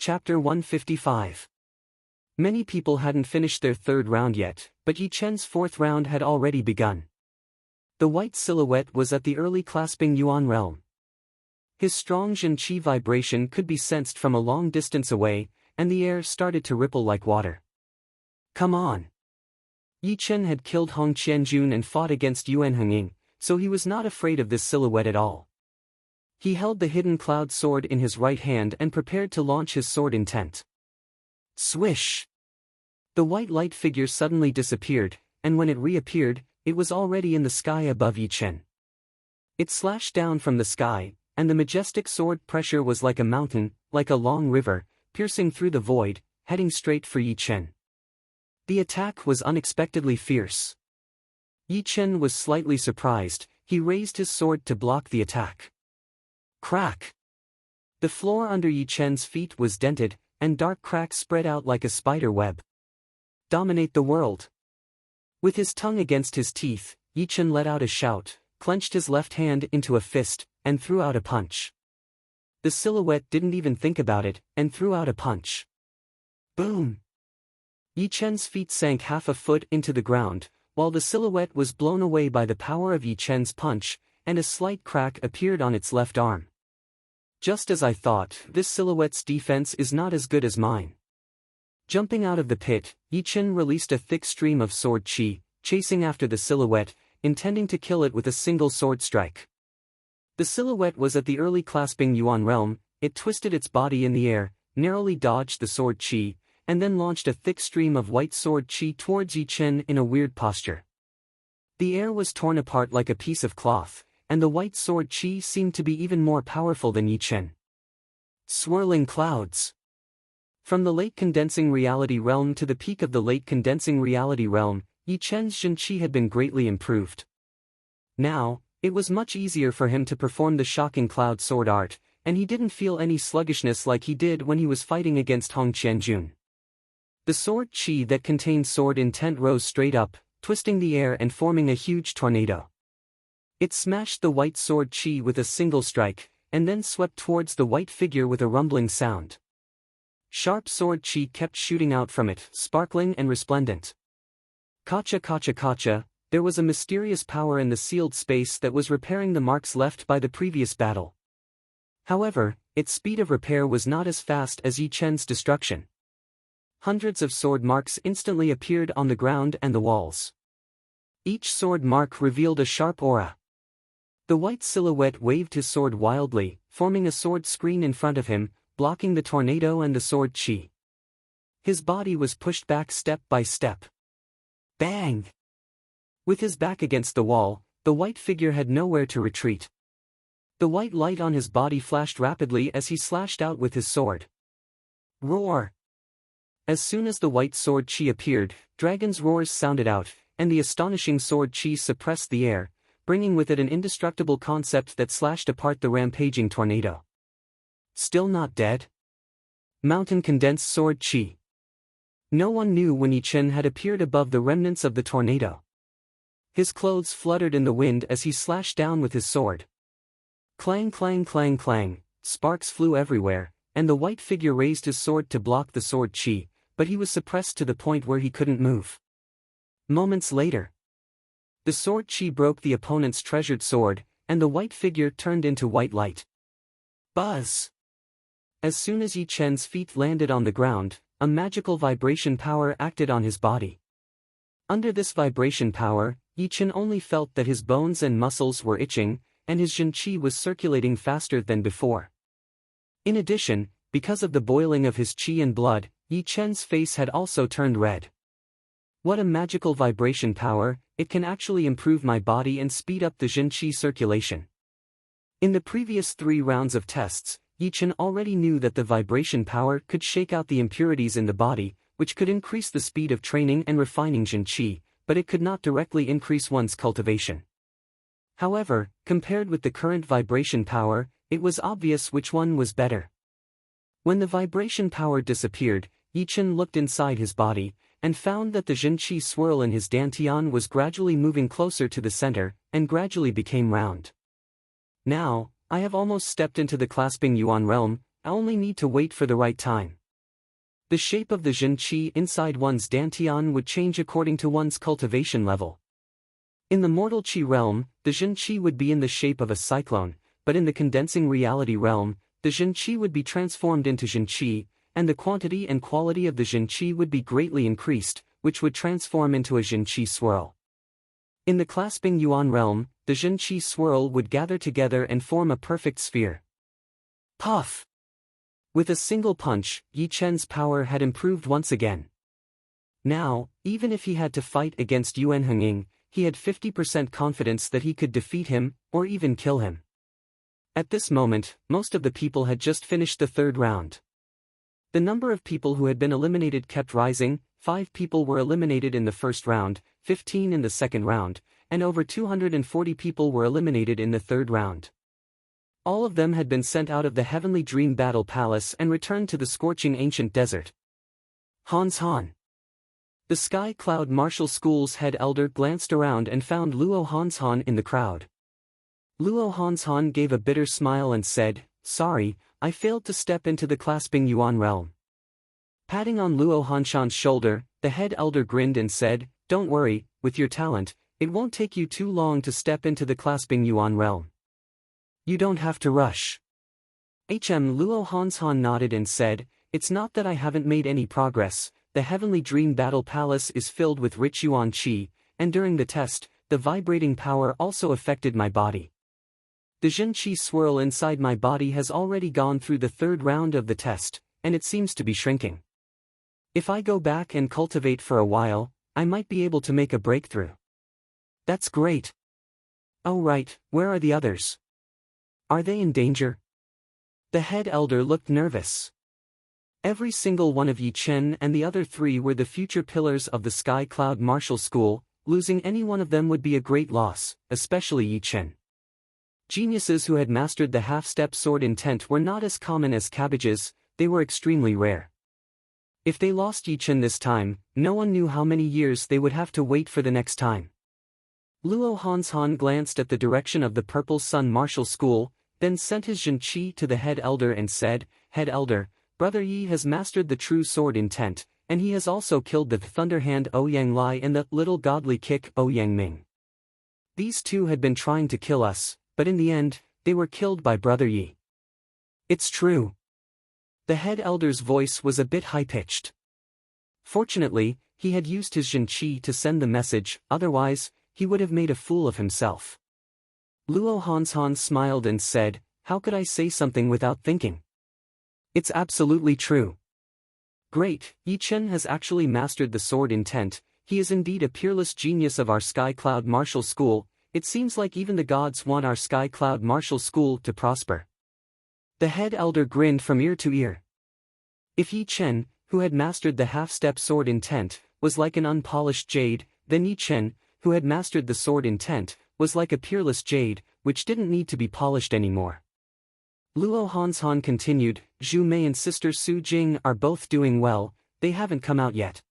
Chapter 155. Many people hadn't finished their third round yet, but Yi Chen's fourth round had already begun. The white silhouette was at the early clasping Yuan realm. His strong Jin Qi vibration could be sensed from a long distance away, and the air started to ripple like water. Come on! Yi Chen had killed Hong Qianjun and fought against Yuan Hengying, so he was not afraid of this silhouette at all. He held the hidden cloud sword in his right hand and prepared to launch his sword intent. Swish! The white light figure suddenly disappeared, and when it reappeared, it was already in the sky above Yi Chen. It slashed down from the sky, and the majestic sword pressure was like a mountain, like a long river, piercing through the void, heading straight for Yi Chen. The attack was unexpectedly fierce. Yi Chen was slightly surprised. He raised his sword to block the attack. Crack! The floor under Yi Chen's feet was dented, and dark cracks spread out like a spider web. Dominate the world! With his tongue against his teeth, Yi Chen let out a shout, clenched his left hand into a fist, and threw out a punch. The silhouette didn't even think about it, and threw out a punch. Boom! Yi Chen's feet sank half a foot into the ground, while the silhouette was blown away by the power of Yi Chen's punch, and a slight crack appeared on its left arm. Just as I thought, this silhouette's defense is not as good as mine. Jumping out of the pit, Yi Chen released a thick stream of sword qi, chasing after the silhouette, intending to kill it with a single sword strike. The silhouette was at the early clasping Yuan realm. It twisted its body in the air, narrowly dodged the sword qi, and then launched a thick stream of white sword qi towards Yi Chen in a weird posture. The air was torn apart like a piece of cloth, and the white sword qi seemed to be even more powerful than Yi Chen. Swirling clouds. From the late condensing reality realm to the peak of the late condensing reality realm, Yi Chen's Jin Qi had been greatly improved. Now, it was much easier for him to perform the shocking cloud sword art, and he didn't feel any sluggishness like he did when he was fighting against Hong Qianjun. The sword qi that contained sword intent rose straight up, twisting the air and forming a huge tornado. It smashed the white sword qi with a single strike, and then swept towards the white figure with a rumbling sound. Sharp sword qi kept shooting out from it, sparkling and resplendent. Kacha kacha kacha, there was a mysterious power in the sealed space that was repairing the marks left by the previous battle. However, its speed of repair was not as fast as Yi Chen's destruction. Hundreds of sword marks instantly appeared on the ground and the walls. Each sword mark revealed a sharp aura. The white silhouette waved his sword wildly, forming a sword screen in front of him, blocking the tornado and the sword qi. His body was pushed back step by step. Bang! With his back against the wall, the white figure had nowhere to retreat. The white light on his body flashed rapidly as he slashed out with his sword. Roar! As soon as the white sword qi appeared, dragon's roars sounded out, and the astonishing sword qi suppressed the air, bringing with it an indestructible concept that slashed apart the rampaging tornado. Still not dead? Mountain condensed sword qi. No one knew when Yi Chen had appeared above the remnants of the tornado. His clothes fluttered in the wind as he slashed down with his sword. Clang clang clang clang, sparks flew everywhere, and the white figure raised his sword to block the sword qi, but he was suppressed to the point where he couldn't move. Moments later, the sword qi broke the opponent's treasured sword, and the white figure turned into white light. Buzz! As soon as Yi Chen's feet landed on the ground, a magical vibration power acted on his body. Under this vibration power, Yi Chen only felt that his bones and muscles were itching, and his Jin Qi was circulating faster than before. In addition, because of the boiling of his qi and blood, Yi Chen's face had also turned red. What a magical vibration power! It can actually improve my body and speed up the Jin Qi circulation. In the previous 3 rounds of tests, Yi Chen already knew that the vibration power could shake out the impurities in the body, which could increase the speed of training and refining Jin Qi, but it could not directly increase one's cultivation. However, compared with the current vibration power, it was obvious which one was better. When the vibration power disappeared, Yi Chen looked inside his body, and found that the Jin Qi swirl in his dantian was gradually moving closer to the center, and gradually became round. Now, I have almost stepped into the clasping Yuan realm, I only need to wait for the right time. The shape of the Jin Qi inside one's dantian would change according to one's cultivation level. In the mortal Qi realm, the Jin Qi would be in the shape of a cyclone, but in the condensing reality realm, the Jin Qi would be transformed into Jin Qi, and the quantity and quality of the Jin Qi would be greatly increased, which would transform into a Jin Qi swirl. In the clasping Yuan realm, the Jin Qi swirl would gather together and form a perfect sphere. Puff! With a single punch, Yi Chen's power had improved once again. Now, even if he had to fight against Yuan Hengying, he had 50% confidence that he could defeat him, or even kill him. At this moment, most of the people had just finished the third round. The number of people who had been eliminated kept rising. 5 people were eliminated in the first round, 15 in the second round, and over 240 people were eliminated in the third round. All of them had been sent out of the Heavenly Dream Battle Palace and returned to the scorching ancient desert. Hans Han. The Sky Cloud Martial School's head elder glanced around and found Luo Hanshan in the crowd. Luo Hanshan gave a bitter smile and said, "Sorry, I failed to step into the clasping Yuan realm." Patting on Luo Hanshan's shoulder, the head elder grinned and said, "Don't worry, with your talent, it won't take you too long to step into the clasping Yuan realm. You don't have to rush." Luo Hanshan nodded and said, "It's not that I haven't made any progress. The Heavenly Dream Battle Palace is filled with rich Yuan Qi, and during the test, the vibrating power also affected my body. The Jin Qi swirl inside my body has already gone through the third round of the test, and it seems to be shrinking. If I go back and cultivate for a while, I might be able to make a breakthrough." "That's great. Oh right, where are the others? Are they in danger?" The head elder looked nervous. Every single one of Yi Chen and the other 3 were the future pillars of the Sky Cloud Martial School. Losing any one of them would be a great loss, especially Yi Chen. Geniuses who had mastered the half-step sword intent were not as common as cabbages, they were extremely rare. If they lost Yi Chen this time, no one knew how many years they would have to wait for the next time. Luo Hanshan glanced at the direction of the Purple Sun Martial School, then sent his Jin Qi to the head elder and said, "Head elder, Brother Yi has mastered the true sword intent, and he has also killed the Thunderhand Ouyang Lai and the little godly kick Ouyang Ming. These 2 had been trying to kill us, but in the end, they were killed by Brother Yi." "It's true." The head elder's voice was a bit high-pitched. Fortunately, he had used his Jin Qi to send the message, otherwise, he would have made a fool of himself. Luo Hanshan smiled and said, "How could I say something without thinking? It's absolutely true. Great, Yi Chen has actually mastered the sword intent, he is indeed a peerless genius of our Sky Cloud Martial School. It seems like even the gods want our Sky Cloud Martial School to prosper." The head elder grinned from ear to ear. If Yi Chen, who had mastered the half-step sword intent, was like an unpolished jade, then Yi Chen, who had mastered the sword intent, was like a peerless jade, which didn't need to be polished anymore. Luo Hanshan continued, "Zhu Mei and sister Su Jing are both doing well, they haven't come out yet.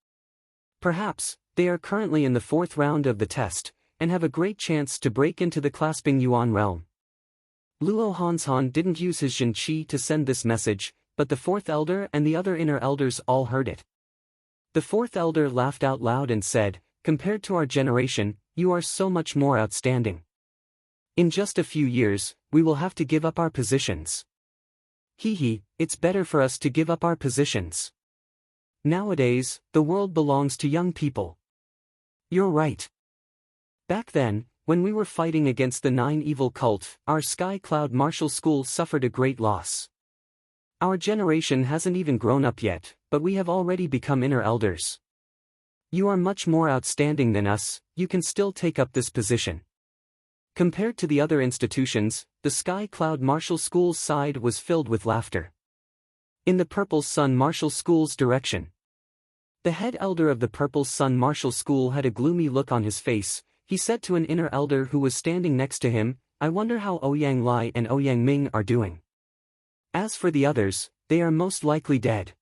Perhaps, they are currently in the 4th round of the test, and have a great chance to break into the clasping Yuan realm." Luo Hanshan didn't use his Jin Qi to send this message, but the 4th elder and the other inner elders all heard it. The 4th elder laughed out loud and said, "Compared to our generation, you are so much more outstanding. In just a few years, we will have to give up our positions. Hee, it's better for us to give up our positions. Nowadays, the world belongs to young people." "You're right. Back then, when we were fighting against the 9 evil cult, our Sky Cloud Martial School suffered a great loss. Our generation hasn't even grown up yet, but we have already become inner elders. You are much more outstanding than us, you can still take up this position." Compared to the other institutions, the Sky Cloud Martial School's side was filled with laughter. In the Purple Sun Martial School's direction, the head elder of the Purple Sun Martial School had a gloomy look on his face. He said to an inner elder who was standing next to him, "I wonder how Ouyang Lai and Ouyang Ming are doing. As for the others, they are most likely dead.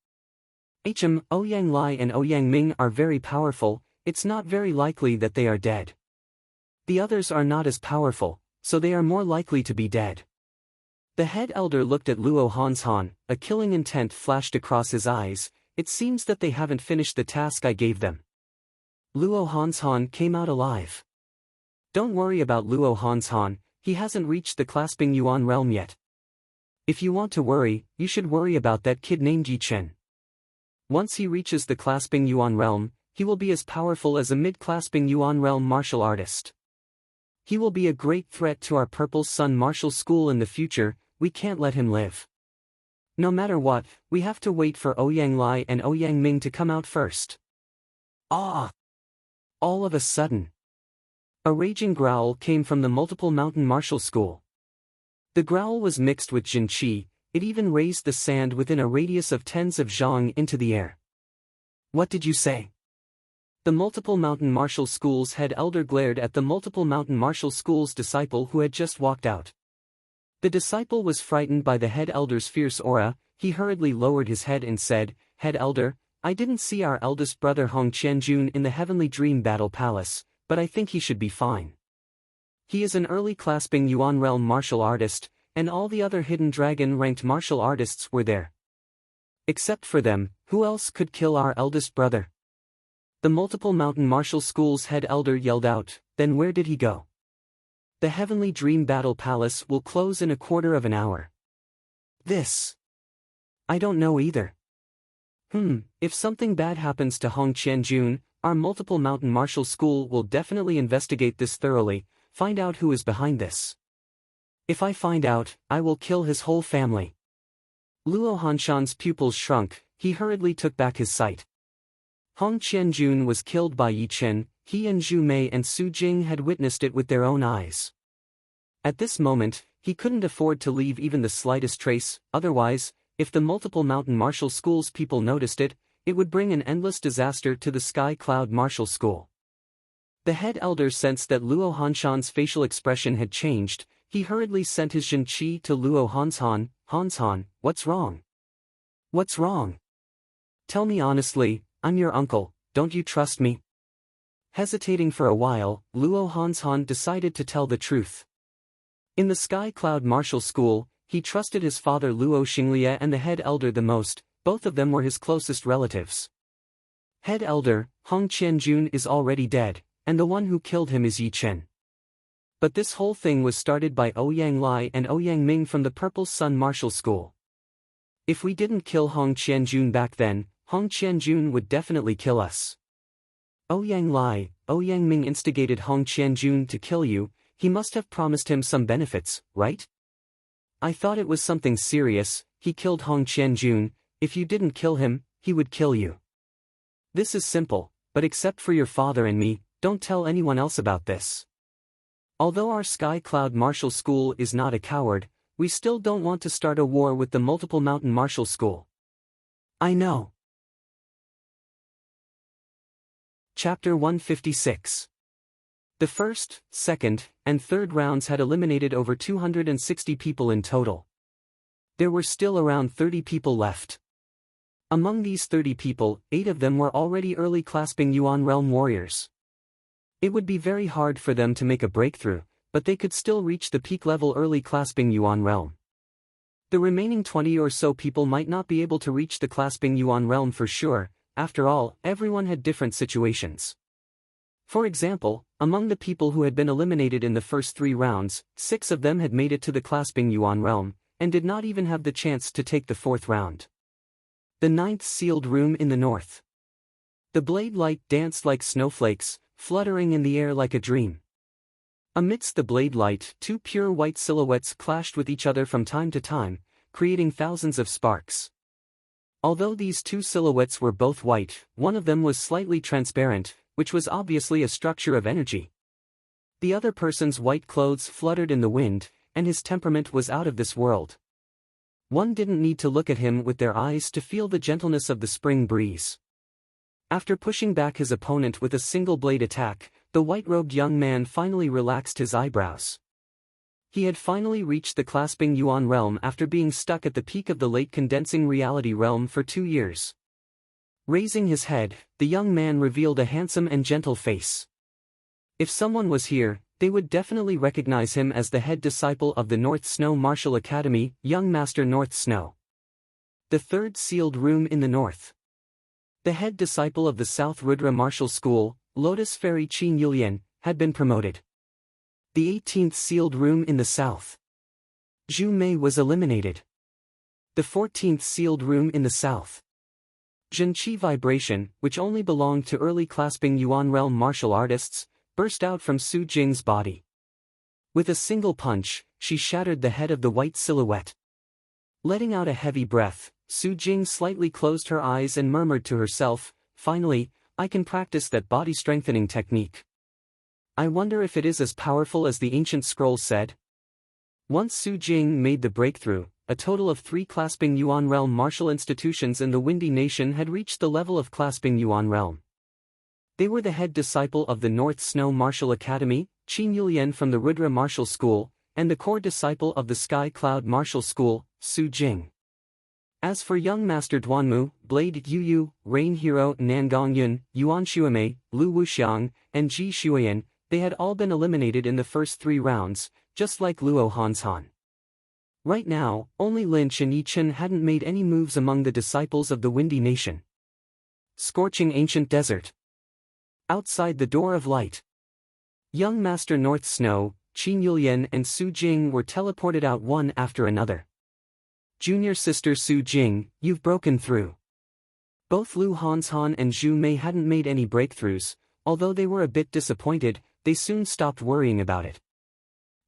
Ouyang Lai and Ouyang Ming are very powerful, it's not very likely that they are dead. The others are not as powerful, so they are more likely to be dead." The head elder looked at Luo Hanshan, a killing intent flashed across his eyes. It seems that they haven't finished the task I gave them. Luo Hanshan came out alive. Don't worry about Luo Hanshan, he hasn't reached the clasping yuan realm yet. If you want to worry, you should worry about that kid named Yi Chen. Once he reaches the clasping yuan realm, he will be as powerful as a mid-clasping yuan realm martial artist. He will be a great threat to our Purple Sun Martial School in the future. We can't let him live. No matter what, we have to wait for Ouyang Lai and Ouyang Ming to come out first. Ah! All of a sudden, a raging growl came from the Multiple Mountain Martial School. The growl was mixed with Jin Qi, it even raised the sand within a radius of tens of zhang into the air. What did you say? The Multiple Mountain Martial School's head elder glared at the Multiple Mountain Martial School's disciple who had just walked out. The disciple was frightened by the head elder's fierce aura. He hurriedly lowered his head and said, "Head elder, I didn't see our eldest brother Hong Qianjun in the Heavenly Dream Battle Palace, but I think he should be fine. He is an early clasping Yuan realm martial artist, and all the other hidden dragon-ranked martial artists were there. Except for them, who else could kill our eldest brother?" The Multiple Mountain Martial School's head elder yelled out, "Then where did he go? The Heavenly Dream Battle Palace will close in a quarter of an hour." This. I don't know either. If something bad happens to Hong Qianjun, our Multiple Mountain Martial School will definitely investigate this thoroughly, find out who is behind this. If I find out, I will kill his whole family. Luo Hanshan's pupils shrunk, he hurriedly took back his sight. Hong Qianjun was killed by Yi Chen, he and Zhu Mei and Su Jing had witnessed it with their own eyes. At this moment, he couldn't afford to leave even the slightest trace, otherwise, if the Multiple Mountain Martial School's people noticed it, it would bring an endless disaster to the Sky Cloud Martial School. The head elder sensed that Luo Hanshan's facial expression had changed. He hurriedly sent his Jin Qi to Luo Hanshan. "Hanshan, what's wrong? What's wrong? Tell me honestly, I'm your uncle, don't you trust me?" Hesitating for a while, Luo Hanshan decided to tell the truth. In the Sky Cloud Martial School, he trusted his father Luo Xinglia and the head elder the most. Both of them were his closest relatives. "Head elder, Hong Qianjun is already dead, and the one who killed him is Yi Chen. But this whole thing was started by Ouyang Lai and Ouyang Ming from the Purple Sun Martial School. If we didn't kill Hong Qianjun back then, Hong Qianjun would definitely kill us. Ouyang Lai, Ouyang Ming instigated Hong Qianjun to kill you. He must have promised him some benefits, right? I thought it was something serious. He killed Hong Qianjun. If you didn't kill him, he would kill you. This is simple, but except for your father and me, don't tell anyone else about this. Although our Sky Cloud Martial School is not a coward, we still don't want to start a war with the Multiple Mountain Martial School." "I know." Chapter 156. The first, second, and third rounds had eliminated over 260 people in total. There were still around 30 people left. Among these 30 people, 8 of them were already early clasping Yuan realm warriors. It would be very hard for them to make a breakthrough, but they could still reach the peak level early clasping Yuan realm. The remaining 20 or so people might not be able to reach the clasping Yuan realm for sure. After all, everyone had different situations. For example, among the people who had been eliminated in the first 3 rounds, 6 of them had made it to the clasping Yuan realm, and did not even have the chance to take the 4th round. The 9th sealed room in the north. The blade light danced like snowflakes, fluttering in the air like a dream. Amidst the blade light, 2 pure white silhouettes clashed with each other from time to time, creating thousands of sparks. Although these 2 silhouettes were both white, one of them was slightly transparent, which was obviously a structure of energy. The other person's white clothes fluttered in the wind, and his temperament was out of this world. One didn't need to look at him with their eyes to feel the gentleness of the spring breeze. After pushing back his opponent with a single blade attack, the white-robed young man finally relaxed his eyebrows. He had finally reached the clasping Yuan realm after being stuck at the peak of the late condensing reality realm for 2 years. Raising his head, the young man revealed a handsome and gentle face. If someone was here, they would definitely recognize him as the head disciple of the North Snow Martial Academy, young Master North Snow. The third sealed room in the north. The head disciple of the South Rudra Martial School, Lotus Fairy Qin Yulian, had been promoted. The 18th sealed room in the south. Zhu Mei was eliminated. The 14th sealed room in the south. Zhenqi vibration, which only belonged to early clasping Yuan realm martial artists, burst out from Su Jing's body. With a single punch, she shattered the head of the white silhouette. Letting out a heavy breath, Su Jing slightly closed her eyes and murmured to herself, "Finally, I can practice that body strengthening technique. I wonder if it is as powerful as the ancient scroll said." Once Su Jing made the breakthrough, a total of 3 clasping Yuan realm martial institutions in the Windy Nation had reached the level of clasping Yuan realm. They were the head disciple of the North Snow Martial Academy, Qin Yulian from the Rudra Martial School, and the core disciple of the Sky Cloud Martial School, Su Jing. As for young Master Duanmu, Blade Yu, Rain Hero Nangongyun, Yuan Xuemei, Lu Wuxiang, and Ji Xuyan, they had all been eliminated in the first 3 rounds, just like Luo Hanshan. Right now, only Lin Chen Yichen hadn't made any moves among the disciples of the Windy Nation. Scorching Ancient Desert. Outside the Door of Light. Young Master North Snow, Qin Yulian and Su Jing were teleported out one after another. Junior sister Su Jing, you've broken through. Both Lu Hanshan and Zhu Mei hadn't made any breakthroughs, although they were a bit disappointed, they soon stopped worrying about it.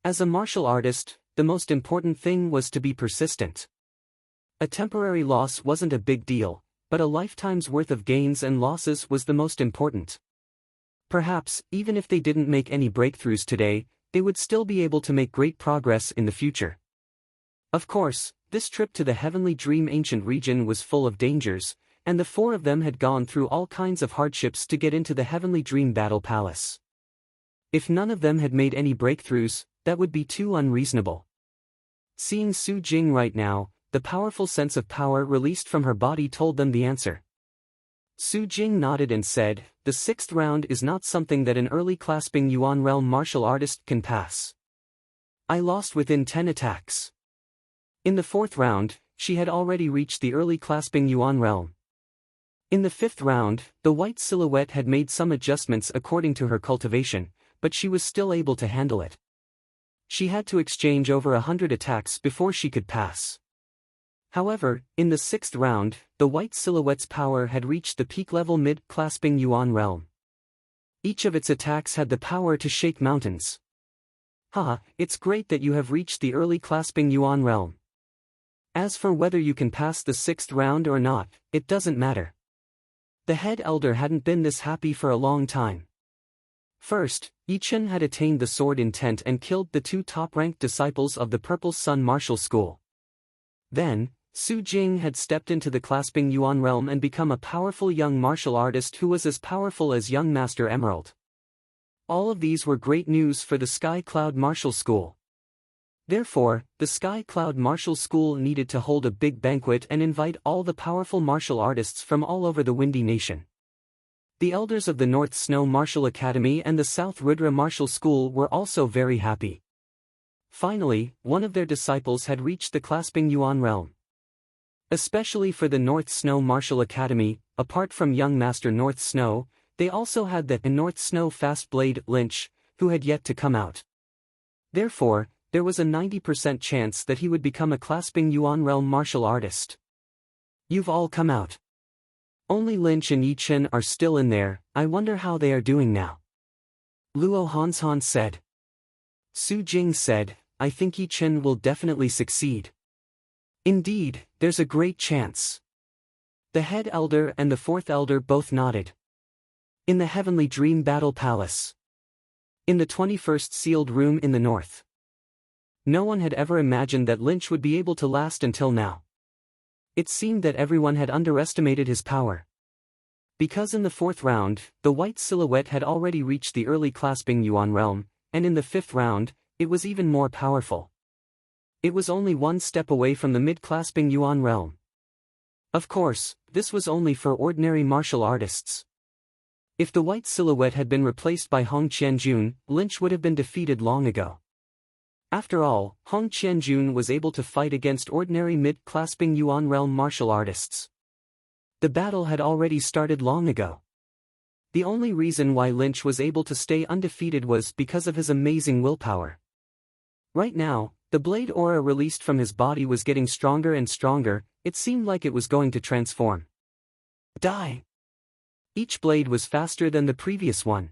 As a martial artist, the most important thing was to be persistent. A temporary loss wasn't a big deal, but a lifetime's worth of gains and losses was the most important. Perhaps, even if they didn't make any breakthroughs today, they would still be able to make great progress in the future. Of course, this trip to the Heavenly Dream Ancient region was full of dangers, and the 4 of them had gone through all kinds of hardships to get into the Heavenly Dream Battle Palace. If none of them had made any breakthroughs, that would be too unreasonable. Seeing Su Jing right now, the powerful sense of power released from her body told them the answer. Su Jing nodded and said, "The 6th round is not something that an early clasping Yuan realm martial artist can pass. I lost within 10 attacks." In the 4th round, she had already reached the early clasping Yuan realm. In the 5th round, the white silhouette had made some adjustments according to her cultivation, but she was still able to handle it. She had to exchange over 100 attacks before she could pass. However, in the 6th round, the white silhouette's power had reached the peak level mid-clasping Yuan realm. Each of its attacks had the power to shake mountains. "Ha, it's great that you have reached the early clasping Yuan realm. As for whether you can pass the 6th round or not, it doesn't matter." The head elder hadn't been this happy for a long time. First, Yichen had attained the sword intent and killed the 2 top-ranked disciples of the Purple Sun Martial School. Then, Su Jing had stepped into the clasping Yuan realm and become a powerful young martial artist who was as powerful as young Master Emerald. All of these were great news for the Sky Cloud Martial School. Therefore, the Sky Cloud Martial School needed to hold a big banquet and invite all the powerful martial artists from all over the Windy Nation. The elders of the North Snow Martial Academy and the South Rudra Martial School were also very happy. Finally, one of their disciples had reached the clasping Yuan realm. Especially for the North Snow Martial Academy, apart from young Master North Snow, they also had the North Snow Fast Blade Lynch, who had yet to come out. Therefore, there was a 90% chance that he would become a clasping Yuan realm martial artist. "You've all come out. Only Lynch and Yichen are still in there, I wonder how they are doing now." Luo Hanshan said. Su Jing said, "I think Yichen will definitely succeed." "Indeed, there's a great chance." The head elder and the 4th elder both nodded. In the Heavenly Dream Battle Palace. In the 21st sealed room in the north. No one had ever imagined that Lynch would be able to last until now. It seemed that everyone had underestimated his power. Because in the 4th round, the white silhouette had already reached the early clasping Yuan realm, and in the 5th round, it was even more powerful. It was only 1 step away from the mid-clasping Yuan realm. Of course, this was only for ordinary martial artists. If the white silhouette had been replaced by Hong Qianjun, Lynch would have been defeated long ago. After all, Hong Qianjun was able to fight against ordinary mid-clasping Yuan realm martial artists. The battle had already started long ago. The only reason why Lynch was able to stay undefeated was because of his amazing willpower. Right now, the blade aura released from his body was getting stronger and stronger. It seemed like it was going to transform. Die! Each blade was faster than the previous one.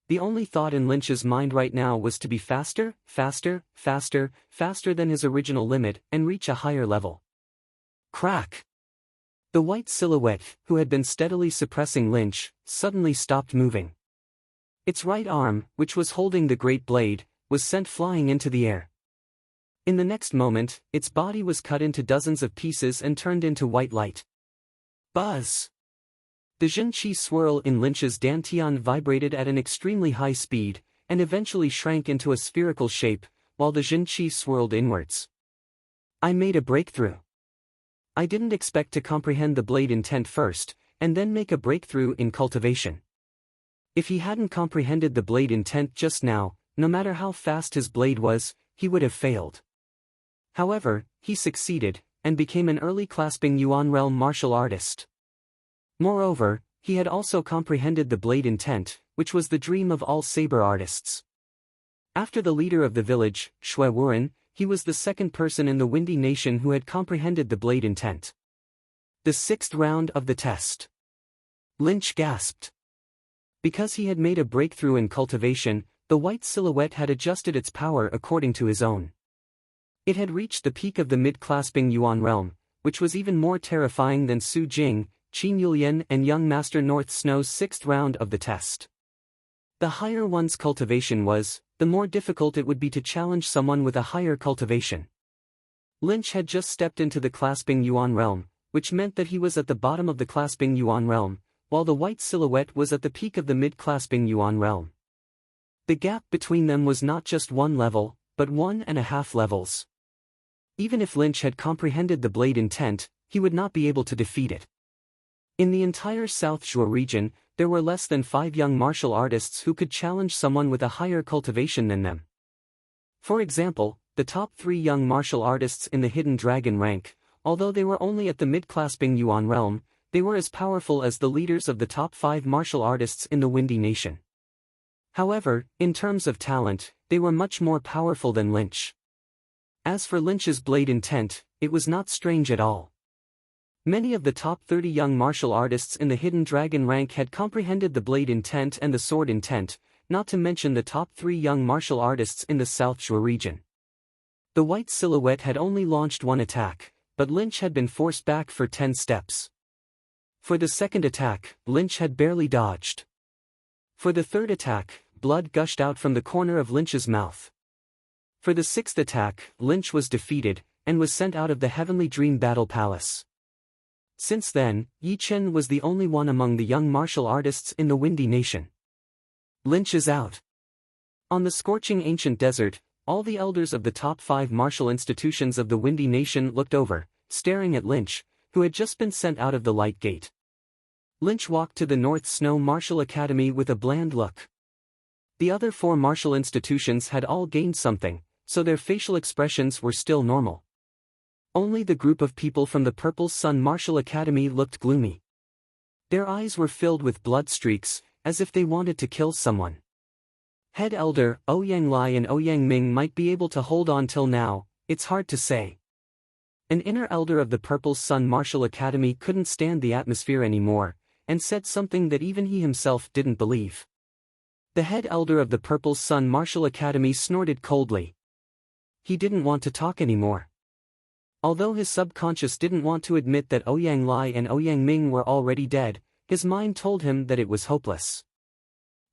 The only thought in Lynch's mind right now was to be faster, faster, faster, faster than his original limit and reach a higher level. Crack! The white silhouette, who had been steadily suppressing Lynch, suddenly stopped moving. Its right arm, which was holding the great blade, was sent flying into the air. In the next moment, its body was cut into dozens of pieces and turned into white light. Buzz! The Zhenqi swirl in Lynch's dantian vibrated at an extremely high speed, and eventually shrank into a spherical shape, while the Zhenqi swirled inwards. I made a breakthrough. I didn't expect to comprehend the blade intent first, and then make a breakthrough in cultivation. If he hadn't comprehended the blade intent just now, no matter how fast his blade was, he would have failed. However, he succeeded, and became an early clasping Yuan realm martial artist. Moreover, he had also comprehended the blade intent, which was the dream of all saber artists. After the leader of the village, Shui Wuren, he was the second person in the Windy Nation who had comprehended the blade intent. The sixth round of the test. Lynch gasped. Because he had made a breakthrough in cultivation, the white silhouette had adjusted its power according to his own. It had reached the peak of the mid-clasping Yuan realm, which was even more terrifying than Su Jing, Qin Yulian and young Master North Snow's sixth round of the test. The higher one's cultivation was, the more difficult it would be to challenge someone with a higher cultivation. Lynch had just stepped into the clasping Yuan realm, which meant that he was at the bottom of the clasping Yuan realm, while the white silhouette was at the peak of the mid-clasping Yuan realm. The gap between them was not just one level, but 1.5 levels. Even if Lynch had comprehended the blade intent, he would not be able to defeat it. In the entire South Zhuo region, there were less than 5 young martial artists who could challenge someone with a higher cultivation than them. For example, the top 3 young martial artists in the Hidden Dragon rank, although they were only at the mid-clasping Yuan realm, they were as powerful as the leaders of the top 5 martial artists in the Windy Nation. However, in terms of talent, they were much more powerful than Lynch. As for Lynch's blade intent, it was not strange at all. Many of the top 30 young martial artists in the Hidden Dragon rank had comprehended the blade intent and the sword intent, not to mention the top 3 young martial artists in the South Zhuo region. The white silhouette had only launched one attack, but Lynch had been forced back for 10 steps. For the second attack, Lynch had barely dodged. For the third attack, blood gushed out from the corner of Lynch's mouth. For the sixth attack, Lynch was defeated, and was sent out of the Heavenly Dream Battle Palace. Since then, Yi Chen was the only one among the young martial artists in the Windy Nation. Lynch is out. On the scorching ancient desert, all the elders of the top 5 martial institutions of the Windy Nation looked over, staring at Lynch, who had just been sent out of the Light Gate. Lynch walked to the North Snow Martial Academy with a bland look. The other 4 martial institutions had all gained something, so their facial expressions were still normal. Only the group of people from the Purple Sun Martial Academy looked gloomy. Their eyes were filled with blood streaks, as if they wanted to kill someone. Head Elder Ouyang Lai and Ouyang Ming might be able to hold on till now, it's hard to say. An inner elder of the Purple Sun Martial Academy couldn't stand the atmosphere anymore, and said something that even he himself didn't believe. The head elder of the Purple Sun Martial Academy snorted coldly. He didn't want to talk anymore. Although his subconscious didn't want to admit that Ouyang Lai and Ouyang Ming were already dead, his mind told him that it was hopeless.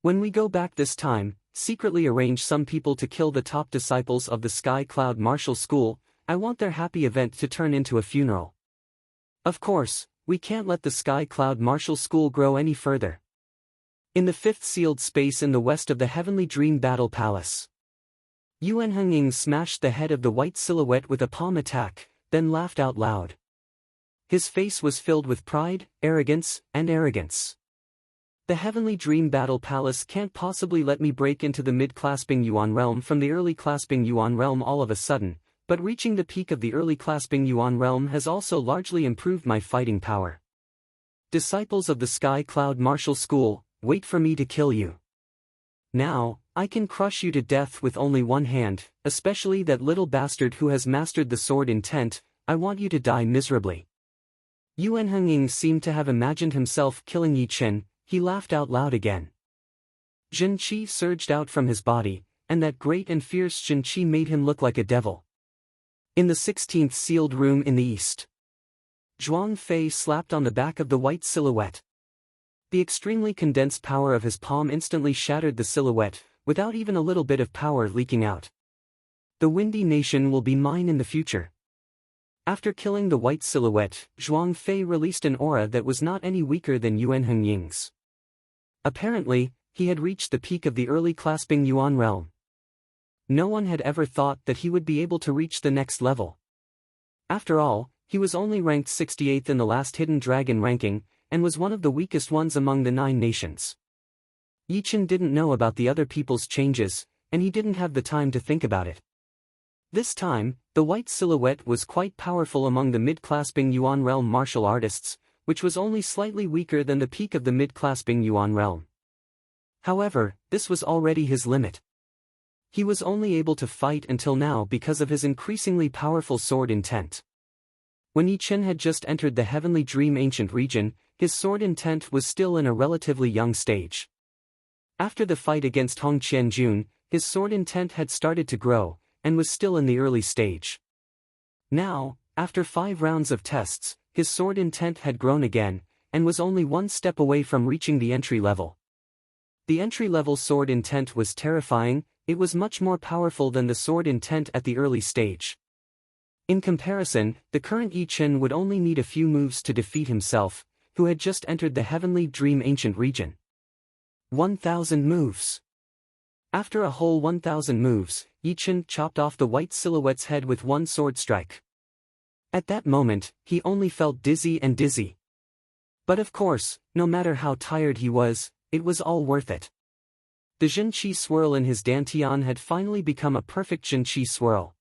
When we go back this time, secretly arrange some people to kill the top disciples of the Sky Cloud Martial School. I want their happy event to turn into a funeral. Of course, we can't let the Sky Cloud Martial School grow any further. In the 5th sealed space in the west of the Heavenly Dream Battle Palace, Yuan Henging smashed the head of the white silhouette with a palm attack, then laughed out loud. His face was filled with pride, arrogance, and arrogance. The Heavenly Dream Battle Palace can't possibly let me break into the mid-clasping Yuan realm from the early clasping Yuan realm all of a sudden, but reaching the peak of the early clasping Yuan realm has also largely improved my fighting power. Disciples of the Sky Cloud Martial School, wait for me to kill you. Now, I can crush you to death with only one hand, especially that little bastard who has mastered the sword intent. I want you to die miserably. Yuan Hengying seemed to have imagined himself killing Yi Chen. He laughed out loud again. Zhen Qi surged out from his body, and that great and fierce Zhen Qi made him look like a devil. In the 16th sealed room in the east, Zhuang Fei slapped on the back of the white silhouette. The extremely condensed power of his palm instantly shattered the silhouette, without even a little bit of power leaking out. The Windy Nation will be mine in the future. After killing the white silhouette, Zhuang Fei released an aura that was not any weaker than Yuan Hengying's. Apparently, he had reached the peak of the early clasping Yuan realm. No one had ever thought that he would be able to reach the next level. After all, he was only ranked 68th in the last Hidden Dragon ranking, and was one of the weakest ones among the 9 nations. Yi Chen didn't know about the other people's changes, and he didn't have the time to think about it. This time, the white silhouette was quite powerful among the mid-clasping Yuan realm martial artists, which was only slightly weaker than the peak of the mid-clasping Yuan realm. However, this was already his limit. He was only able to fight until now because of his increasingly powerful sword intent. When Yi Chen had just entered the Heavenly Dream Ancient region, his sword intent was still in a relatively young stage. After the fight against Hong Qianjun, his sword intent had started to grow, and was still in the early stage. Now, after 5 rounds of tests, his sword intent had grown again, and was only one step away from reaching the entry level. The entry-level sword intent was terrifying. It was much more powerful than the sword intent at the early stage. In comparison, the current Yi Chen would only need a few moves to defeat himself, who had just entered the Heavenly Dream Ancient region. 1,000 moves. After a whole 1,000 moves, Yi Chen chopped off the white silhouette's head with one sword strike. At that moment, he only felt dizzy and dizzy. But of course, no matter how tired he was, it was all worth it. The Zhen Qi swirl in his dantian had finally become a perfect Zhen Qi swirl.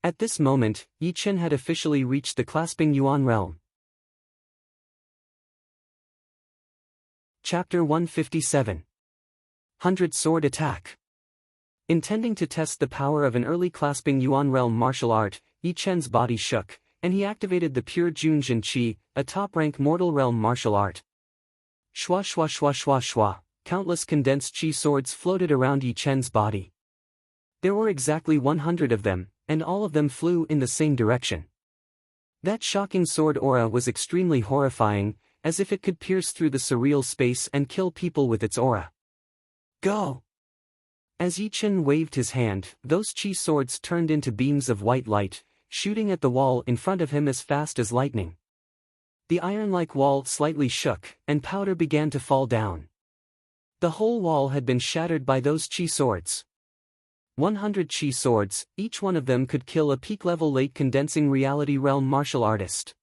At this moment, Yi Chen had officially reached the clasping Yuan realm. Chapter 157. 100 Sword Attack. Intending to test the power of an early clasping Yuan realm martial art, Yi Chen's body shook, and he activated the pure Jun Zhen Qi, a top-rank mortal realm martial art. Shwa shwa shwa shwa shwa, countless condensed Qi swords floated around Yi Chen's body. There were exactly 100 of them, and all of them flew in the same direction. That shocking sword aura was extremely horrifying, as if it could pierce through the surreal space and kill people with its aura. Go! As Yi Chen waved his hand, those Qi swords turned into beams of white light, shooting at the wall in front of him as fast as lightning. The iron-like wall slightly shook, and powder began to fall down. The whole wall had been shattered by those Qi swords. 100 Qi swords, each one of them could kill a peak-level late-condensing reality realm martial artist.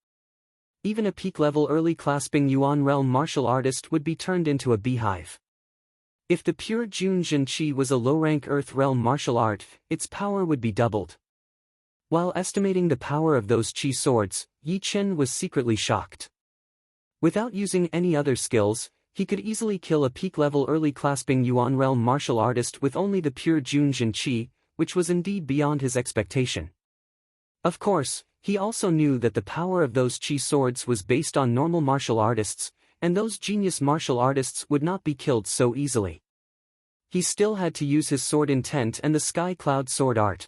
Even a peak-level early clasping Yuan realm martial artist would be turned into a beehive. If the pure Jun Zhen Qi was a low-rank earth realm martial art, its power would be doubled. While estimating the power of those Qi swords, Yi Chen was secretly shocked. Without using any other skills, he could easily kill a peak-level early clasping Yuan realm martial artist with only the pure Jun Zhen Qi, which was indeed beyond his expectation. Of course, he also knew that the power of those Qi swords was based on normal martial artists, and those genius martial artists would not be killed so easily. He still had to use his sword intent and the sky cloud sword art.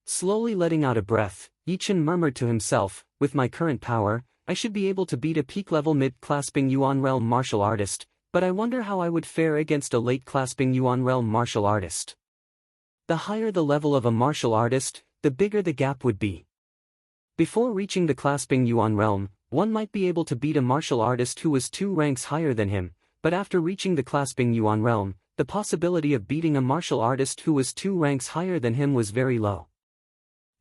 Slowly letting out a breath, Yi Chen murmured to himself, with my current power, I should be able to beat a peak-level mid-clasping Yuan realm martial artist, but I wonder how I would fare against a late-clasping Yuan realm martial artist. The higher the level of a martial artist, the bigger the gap would be. Before reaching the clasping Yuan realm, one might be able to beat a martial artist who was 2 ranks higher than him, but after reaching the clasping Yuan realm, the possibility of beating a martial artist who was 2 ranks higher than him was very low.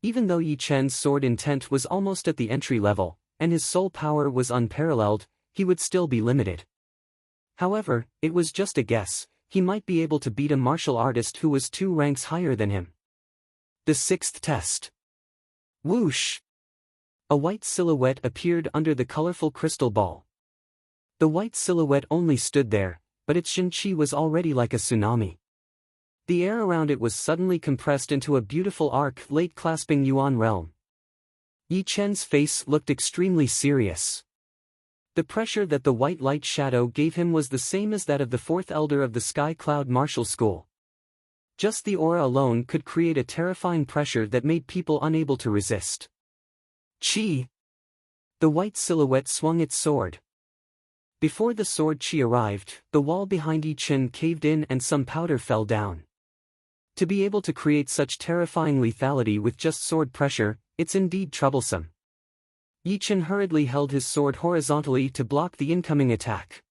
Even though Yi Chen's sword intent was almost at the entry level, and his soul power was unparalleled, he would still be limited. However, it was just a guess. He might be able to beat a martial artist who was 2 ranks higher than him. The 6th test. Whoosh! A white silhouette appeared under the colorful crystal ball. The white silhouette only stood there, but its Shin-Chi was already like a tsunami. The air around it was suddenly compressed into a beautiful arc, late clasping Yuan realm. Yi Chen's face looked extremely serious. The pressure that the white light shadow gave him was the same as that of the 4th elder of the Sky Cloud Martial School. Just the aura alone could create a terrifying pressure that made people unable to resist. Chi! The white silhouette swung its sword. Before the sword Chi arrived, the wall behind Yi Chen caved in and some powder fell down. To be able to create such terrifying lethality with just sword pressure, it's indeed troublesome. Yi Chen hurriedly held his sword horizontally to block the incoming attack.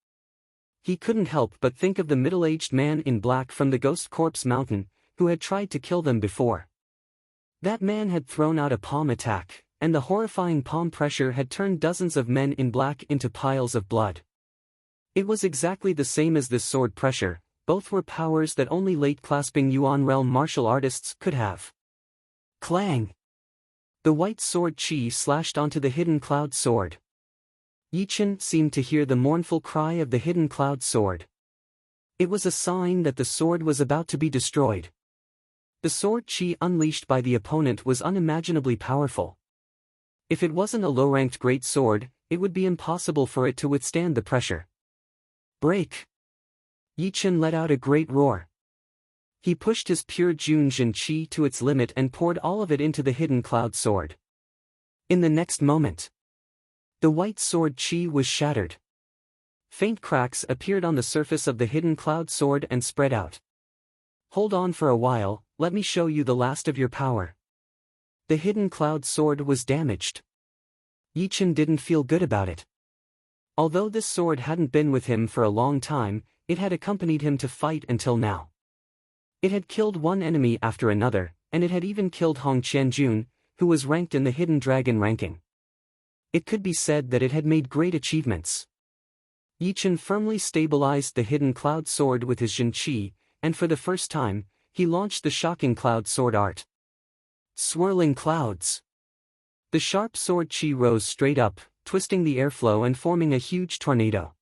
He couldn't help but think of the middle-aged man in black from the Ghost Corpse Mountain, who had tried to kill them before. That man had thrown out a palm attack, and the horrifying palm pressure had turned dozens of men in black into piles of blood. It was exactly the same as this sword pressure. Both were powers that only late-clasping Yuan realm martial artists could have. Clang! The white sword Chi slashed onto the hidden cloud sword. Yi Chen seemed to hear the mournful cry of the hidden cloud sword. It was a sign that the sword was about to be destroyed. The sword Chi unleashed by the opponent was unimaginably powerful. If it wasn't a low-ranked great sword, it would be impossible for it to withstand the pressure. Break! Yi Chen let out a great roar. He pushed his pure Junjin Chi to its limit and poured all of it into the hidden cloud sword. In the next moment, the white sword Chi was shattered. Faint cracks appeared on the surface of the hidden cloud sword and spread out. Hold on for a while, let me show you the last of your power. The hidden cloud sword was damaged. Yi Chen didn't feel good about it. Although this sword hadn't been with him for a long time, it had accompanied him to fight until now. It had killed one enemy after another, and it had even killed Hong Qianjun, who was ranked in the Hidden Dragon ranking. It could be said that it had made great achievements. Yi Chen firmly stabilized the hidden cloud sword with his Jin Chi, and for the first time, he launched the shocking cloud sword art. Swirling clouds. The sharp sword Chi rose straight up, twisting the airflow and forming a huge tornado.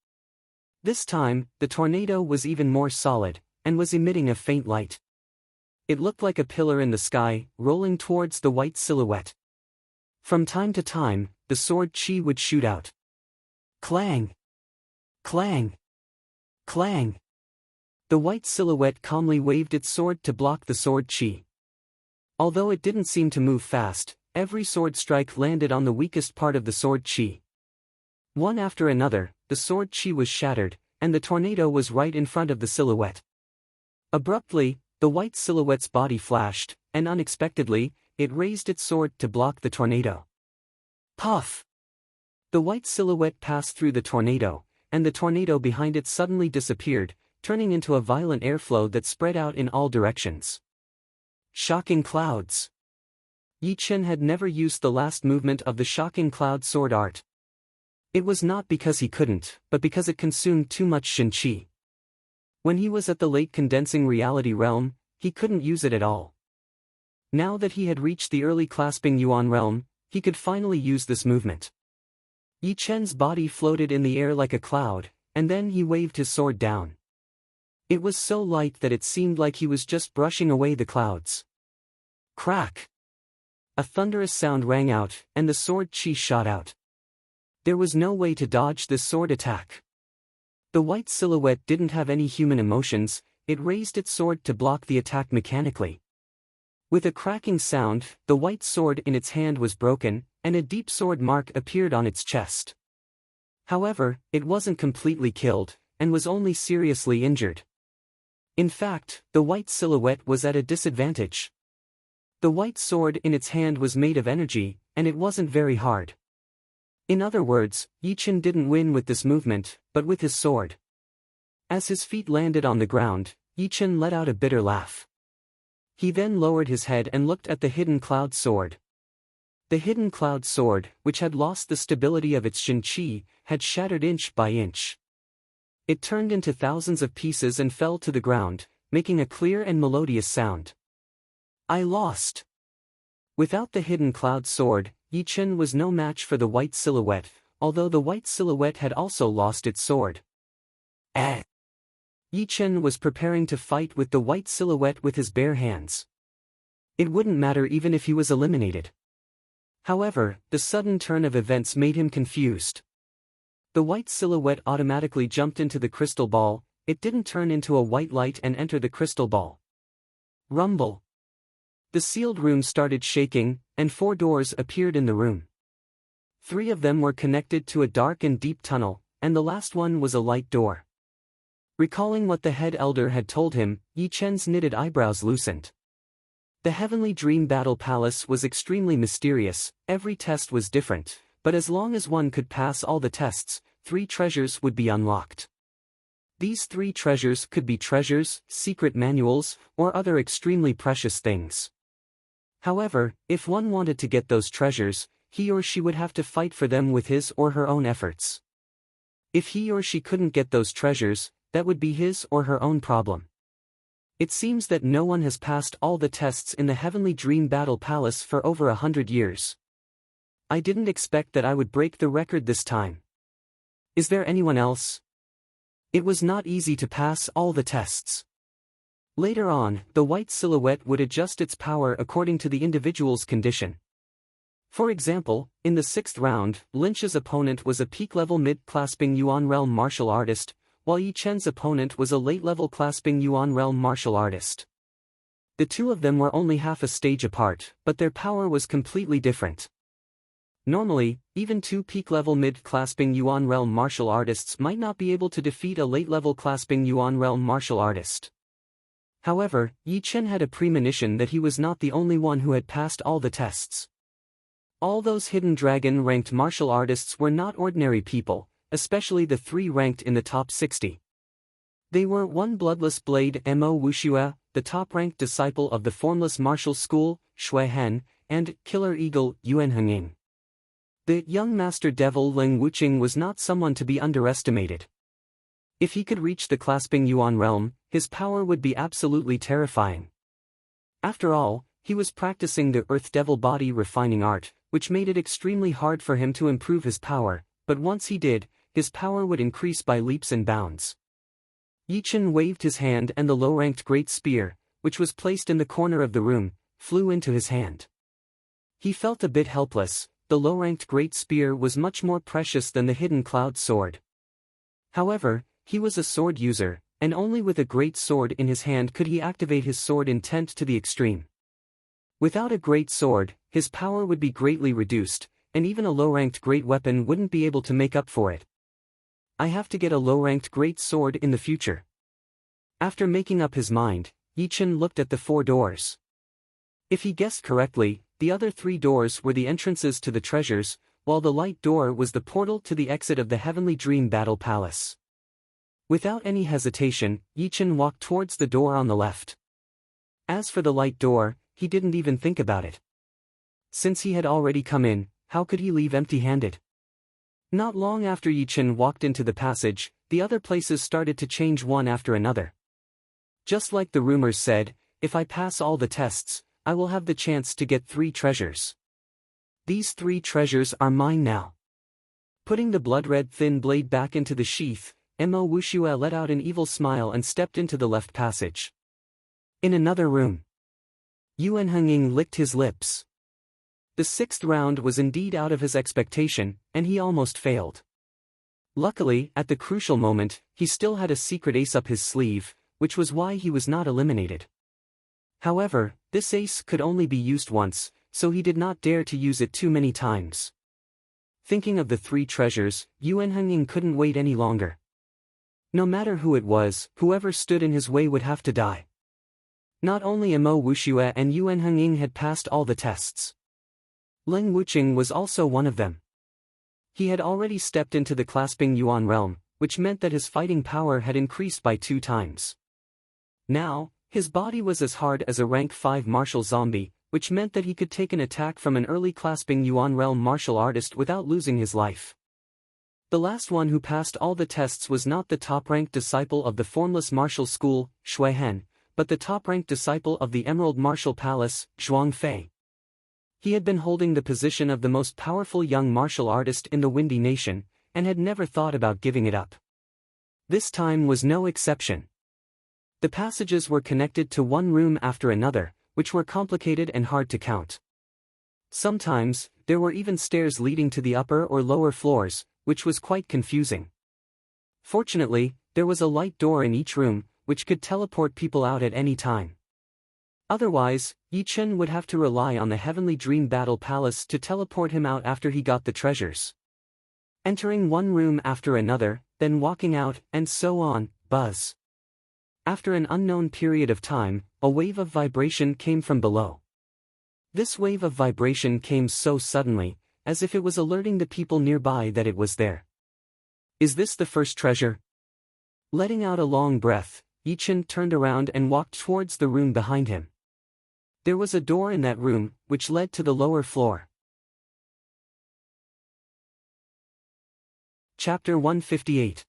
This time, the tornado was even more solid, and was emitting a faint light. It looked like a pillar in the sky, rolling towards the white silhouette. From time to time, the sword Chi would shoot out. Clang! Clang! Clang! The white silhouette calmly waved its sword to block the sword Chi. Although it didn't seem to move fast, every sword strike landed on the weakest part of the sword Chi. One after another, the sword Chi was shattered, and the tornado was right in front of the silhouette. Abruptly, the white silhouette's body flashed, and unexpectedly, it raised its sword to block the tornado. Puff! The white silhouette passed through the tornado, and the tornado behind it suddenly disappeared, turning into a violent airflow that spread out in all directions. Shocking clouds! Yi Chen had never used the last movement of the shocking cloud sword art. It was not because he couldn't, but because it consumed too much Shin-Chi. When he was at the late condensing reality realm, he couldn't use it at all. Now that he had reached the early clasping Yuan realm, he could finally use this movement. Yi Chen's body floated in the air like a cloud, and then he waved his sword down. It was so light that it seemed like he was just brushing away the clouds. Crack! A thunderous sound rang out, and the sword Chi shot out. There was no way to dodge this sword attack. The white silhouette didn't have any human emotions, it raised its sword to block the attack mechanically. With a cracking sound, the white sword in its hand was broken, and a deep sword mark appeared on its chest. However, it wasn't completely killed, and was only seriously injured. In fact, the white silhouette was at a disadvantage. The white sword in its hand was made of energy, and it wasn't very hard. In other words, Yi Chen didn't win with this movement, but with his sword. As his feet landed on the ground, Yi Chen let out a bitter laugh. He then lowered his head and looked at the hidden cloud sword. The hidden cloud sword, which had lost the stability of its Shin-Chi, had shattered inch by inch. It turned into thousands of pieces and fell to the ground, making a clear and melodious sound. I lost. Without the hidden cloud sword, Yi Chen was no match for the white silhouette, although the white silhouette had also lost its sword. Yi Chen was preparing to fight with the white silhouette with his bare hands. It wouldn't matter even if he was eliminated. However, the sudden turn of events made him confused. The white silhouette automatically jumped into the crystal ball. It didn't turn into a white light and enter the crystal ball. Rumble. The sealed room started shaking, and 4 doors appeared in the room. 3 of them were connected to a dark and deep tunnel, and the last one was a light door. Recalling what the head elder had told him, Yi Chen's knitted eyebrows loosened. The Heavenly Dream Battle Palace was extremely mysterious. Every test was different, but as long as one could pass all the tests, 3 treasures would be unlocked. These 3 treasures could be treasures, secret manuals, or other extremely precious things. However, if one wanted to get those treasures, he or she would have to fight for them with his or her own efforts. If he or she couldn't get those treasures, that would be his or her own problem. It seems that no one has passed all the tests in the Heavenly Dream Battle Palace for over 100 years. I didn't expect that I would break the record this time. Is there anyone else? It was not easy to pass all the tests. Later on, the white silhouette would adjust its power according to the individual's condition. For example, in the 6th round, Lynch's opponent was a peak-level mid-clasping Yuan realm martial artist, while Yi Chen's opponent was a late-level clasping Yuan realm martial artist. The 2 of them were only half a stage apart, but their power was completely different. Normally, even 2 peak-level mid-clasping Yuan realm martial artists might not be able to defeat a late-level clasping Yuan realm martial artist. However, Yi Chen had a premonition that he was not the only one who had passed all the tests. All those hidden dragon-ranked martial artists were not ordinary people, especially the 3 ranked in the top 60. They were 1 Bloodless Blade Mo Wuxue, the top-ranked disciple of the Formless Martial School, Shui Hen, and Killer Eagle Yuan Henging. The young Master Devil Ling Wuqing was not someone to be underestimated. If he could reach the clasping Yuan realm, his power would be absolutely terrifying. After all, he was practicing the Earth Devil body refining art, which made it extremely hard for him to improve his power, but once he did, his power would increase by leaps and bounds. Yi Chen waved his hand and the low-ranked Great Spear, which was placed in the corner of the room, flew into his hand. He felt a bit helpless. The low-ranked Great Spear was much more precious than the hidden Cloud Sword. However, he was a sword user, and only with a great sword in his hand could he activate his sword intent to the extreme. Without a great sword, his power would be greatly reduced, and even a low-ranked great weapon wouldn't be able to make up for it. I have to get a low-ranked great sword in the future. After making up his mind, Yi Chen looked at the 4 doors. If he guessed correctly, the other 3 doors were the entrances to the treasures, while the light door was the portal to the exit of the Heavenly Dream Battle Palace. Without any hesitation, Yi Chen walked towards the door on the left. As for the light door, he didn't even think about it. Since he had already come in, how could he leave empty-handed? Not long after Yi Chen walked into the passage, the other places started to change one after another. Just like the rumors said, if I pass all the tests, I will have the chance to get 3 treasures. These 3 treasures are mine now. Putting the blood-red thin blade back into the sheath, Mo Wuxue let out an evil smile and stepped into the left passage. In another room, Yuan Henging licked his lips. The 6th round was indeed out of his expectation, and he almost failed. Luckily, at the crucial moment, he still had a secret ace up his sleeve, which was why he was not eliminated. However, this ace could only be used once, so he did not dare to use it too many times. Thinking of the 3 treasures, Yuan Henging couldn't wait any longer. No matter who it was, whoever stood in his way would have to die. Not only Mo Wuxue and Yuan Henging had passed all the tests. Ling Wuqing was also one of them. He had already stepped into the clasping Yuan realm, which meant that his fighting power had increased by 2 times. Now, his body was as hard as a rank 5 martial zombie, which meant that he could take an attack from an early clasping Yuan realm martial artist without losing his life. The last one who passed all the tests was not the top-ranked disciple of the formless martial school, Shui Hen, but the top-ranked disciple of the Emerald Martial Palace, Zhuang Fei. He had been holding the position of the most powerful young martial artist in the Windy Nation, and had never thought about giving it up. This time was no exception. The passages were connected to one room after another, which were complicated and hard to count. Sometimes, there were even stairs leading to the upper or lower floors, which was quite confusing. Fortunately, there was a light door in each room, which could teleport people out at any time. Otherwise, Yi Chen would have to rely on the Heavenly Dream Battle Palace to teleport him out after he got the treasures. Entering one room after another, then walking out, and so on, buzz. After an unknown period of time, a wave of vibration came from below. This wave of vibration came so suddenly, as if it was alerting the people nearby that it was there. Is this the first treasure? Letting out a long breath, Yi Chen turned around and walked towards the room behind him. There was a door in that room, which led to the lower floor. Chapter 158.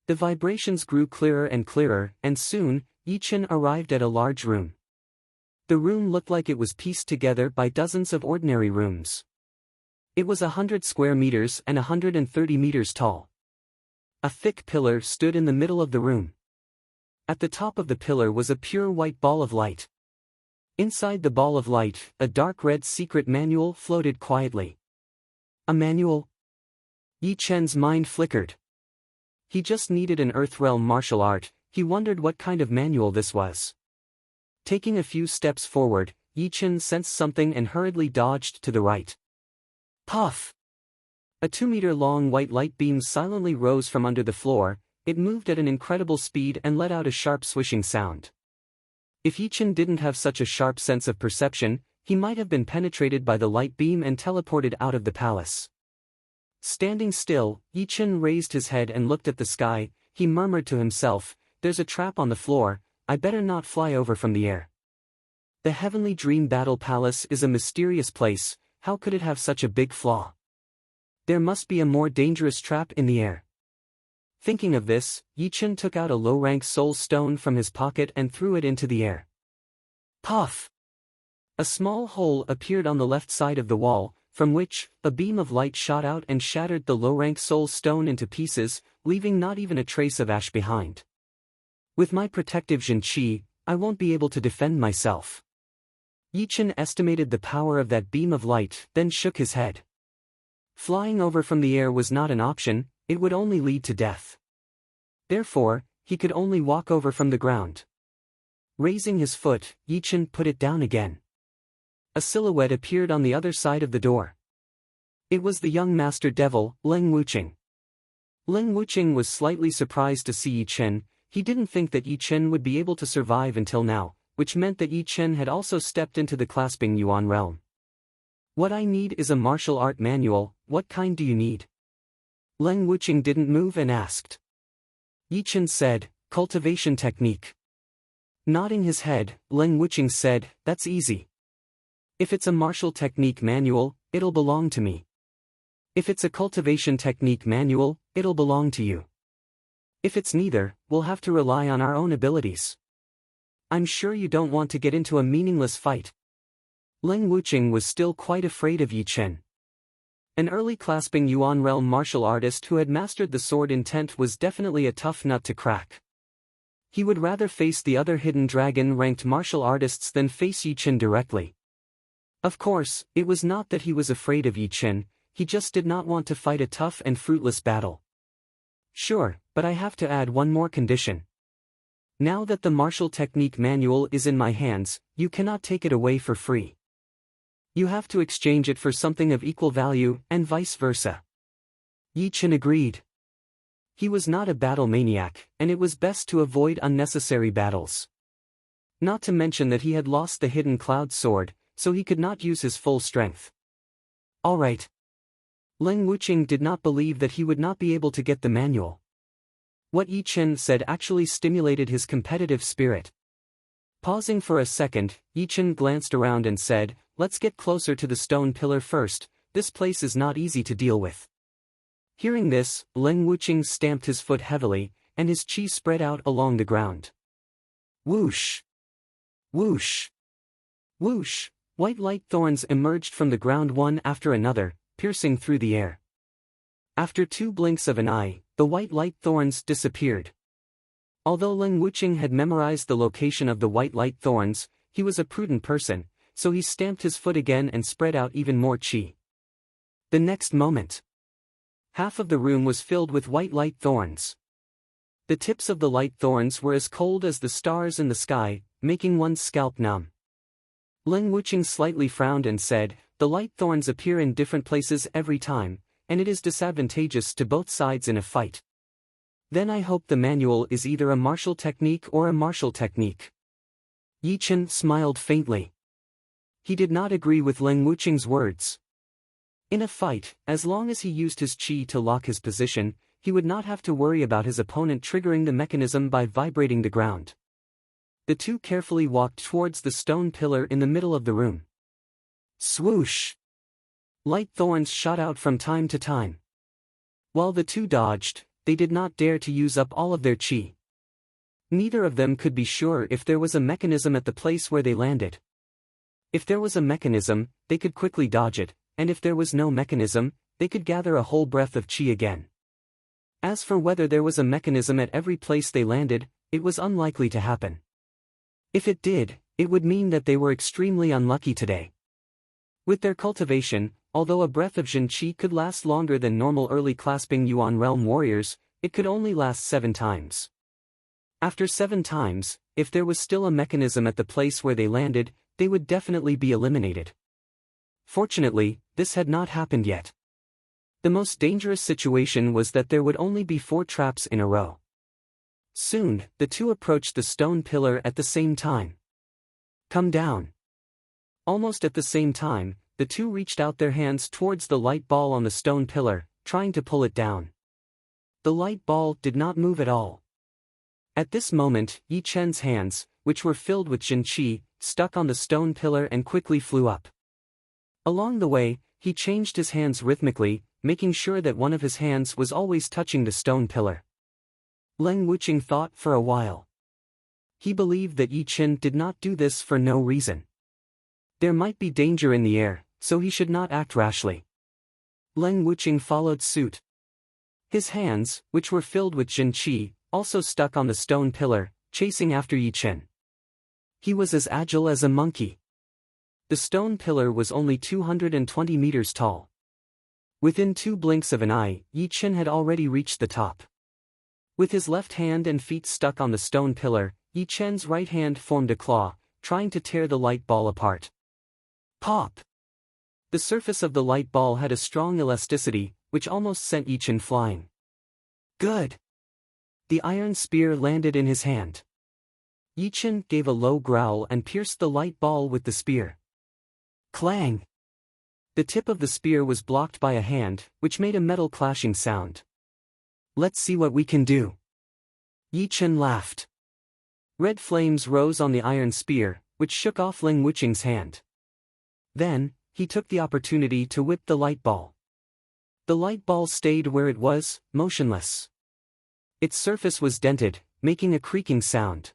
The vibrations grew clearer and clearer, and soon, Yi Chen arrived at a large room. The room looked like it was pieced together by dozens of ordinary rooms. It was 100 square meters and 130 meters tall. A thick pillar stood in the middle of the room. At the top of the pillar was a pure white ball of light. Inside the ball of light, a dark red secret manual floated quietly. A manual? Yi Chen's mind flickered. He just needed an Earthrealm martial art. He wondered what kind of manual this was. Taking a few steps forward, Yi Chen sensed something and hurriedly dodged to the right. Puff! A 2-meter-long white light beam silently rose from under the floor. It moved at an incredible speed and let out a sharp swishing sound. If Yi Chen didn't have such a sharp sense of perception, he might have been penetrated by the light beam and teleported out of the palace. Standing still, Yi Chen raised his head and looked at the sky. He murmured to himself, "There's a trap on the floor, I better not fly over from the air." The Heavenly Dream Battle Palace is a mysterious place. How could it have such a big flaw? There must be a more dangerous trap in the air. Thinking of this, Yi Chen took out a low-rank soul stone from his pocket and threw it into the air. Puff! A small hole appeared on the left side of the wall, from which a beam of light shot out and shattered the low-rank soul stone into pieces, leaving not even a trace of ash behind. With my protective Jin Qi, I won't be able to defend myself. Yi Chen estimated the power of that beam of light, then shook his head. Flying over from the air was not an option, it would only lead to death. Therefore, he could only walk over from the ground. Raising his foot, Yi Chen put it down again. A silhouette appeared on the other side of the door. It was the young master devil, Leng Wuqing. Leng Wuqing was slightly surprised to see Yi Chen. He didn't think that Yi Chen would be able to survive until now, which meant that Yi Chen had also stepped into the clasping Yuan realm. What I need is a martial art manual. What kind do you need? Leng Wuqing didn't move and asked. Yi Chen said, cultivation technique. Nodding his head, Leng Wuqing said, that's easy. If it's a martial technique manual, it'll belong to me. If it's a cultivation technique manual, it'll belong to you. If it's neither, we'll have to rely on our own abilities. I'm sure you don't want to get into a meaningless fight. Leng Wuqing was still quite afraid of Yi Chen. An early clasping Yuan realm martial artist who had mastered the sword intent was definitely a tough nut to crack. He would rather face the other hidden dragon-ranked martial artists than face Yi Chen directly. Of course, it was not that he was afraid of Yi Chen, he just did not want to fight a tough and fruitless battle. Sure, but I have to add one more condition. Now that the martial technique manual is in my hands, you cannot take it away for free. You have to exchange it for something of equal value, and vice versa. Yi Chen agreed. He was not a battle maniac, and it was best to avoid unnecessary battles. Not to mention that he had lost the hidden cloud sword, so he could not use his full strength. All right. Leng Wuqing did not believe that he would not be able to get the manual. What Yi Chen said actually stimulated his competitive spirit. Pausing for a second, Yi Chen glanced around and said, let's get closer to the stone pillar first, this place is not easy to deal with. Hearing this, Leng Wuqing stamped his foot heavily, and his qi spread out along the ground. Whoosh! Whoosh! Whoosh! White light thorns emerged from the ground one after another, piercing through the air. After 2 blinks of an eye, the white light thorns disappeared. Although Leng Wuqing had memorized the location of the white light thorns, he was a prudent person, so he stamped his foot again and spread out even more qi. The next moment, half of the room was filled with white light thorns. The tips of the light thorns were as cold as the stars in the sky, making one's scalp numb. Leng Wuqing slightly frowned and said, "The light thorns appear in different places every time, and it is disadvantageous to both sides in a fight. Then I hope the manual is either a martial technique or a martial technique." Yi Chen smiled faintly. He did not agree with Leng Wuqing's words. In a fight, as long as he used his qi to lock his position, he would not have to worry about his opponent triggering the mechanism by vibrating the ground. The two carefully walked towards the stone pillar in the middle of the room. Swoosh! Light thorns shot out from time to time. While the two dodged, they did not dare to use up all of their qi. Neither of them could be sure if there was a mechanism at the place where they landed. If there was a mechanism, they could quickly dodge it, and if there was no mechanism, they could gather a whole breath of qi again. As for whether there was a mechanism at every place they landed, it was unlikely to happen. If it did, it would mean that they were extremely unlucky today. With their cultivation, although a breath of Jin Qi could last longer than normal early clasping Yuan realm warriors, it could only last 7 times. After 7 times, if there was still a mechanism at the place where they landed, they would definitely be eliminated. Fortunately, this had not happened yet. The most dangerous situation was that there would only be 4 traps in a row. Soon, the two approached the stone pillar at the same time. Come down. Almost at the same time, the two reached out their hands towards the light ball on the stone pillar, trying to pull it down. The light ball did not move at all. At this moment, Yi Chen's hands, which were filled with Jin Qi, stuck on the stone pillar and quickly flew up. Along the way, he changed his hands rhythmically, making sure that one of his hands was always touching the stone pillar. Leng Wuqing thought for a while. He believed that Yi Chen did not do this for no reason. There might be danger in the air, so he should not act rashly. Leng Wuqing followed suit. His hands, which were filled with Jin Qi, also stuck on the stone pillar, chasing after Yi Chen. He was as agile as a monkey. The stone pillar was only 220 meters tall. Within 2 blinks of an eye, Yi Chen had already reached the top. With his left hand and feet stuck on the stone pillar, Yi Chen's right hand formed a claw, trying to tear the light ball apart. Pop! The surface of the light ball had a strong elasticity, which almost sent Yi Chen flying. Good! The iron spear landed in his hand. Yi Chen gave a low growl and pierced the light ball with the spear. Clang! The tip of the spear was blocked by a hand, which made a metal clashing sound. Let's see what we can do. Yi Chen laughed. Red flames rose on the iron spear, which shook off Leng Wuqing's hand. Then, he took the opportunity to whip the light ball. The light ball stayed where it was, motionless. Its surface was dented, making a creaking sound.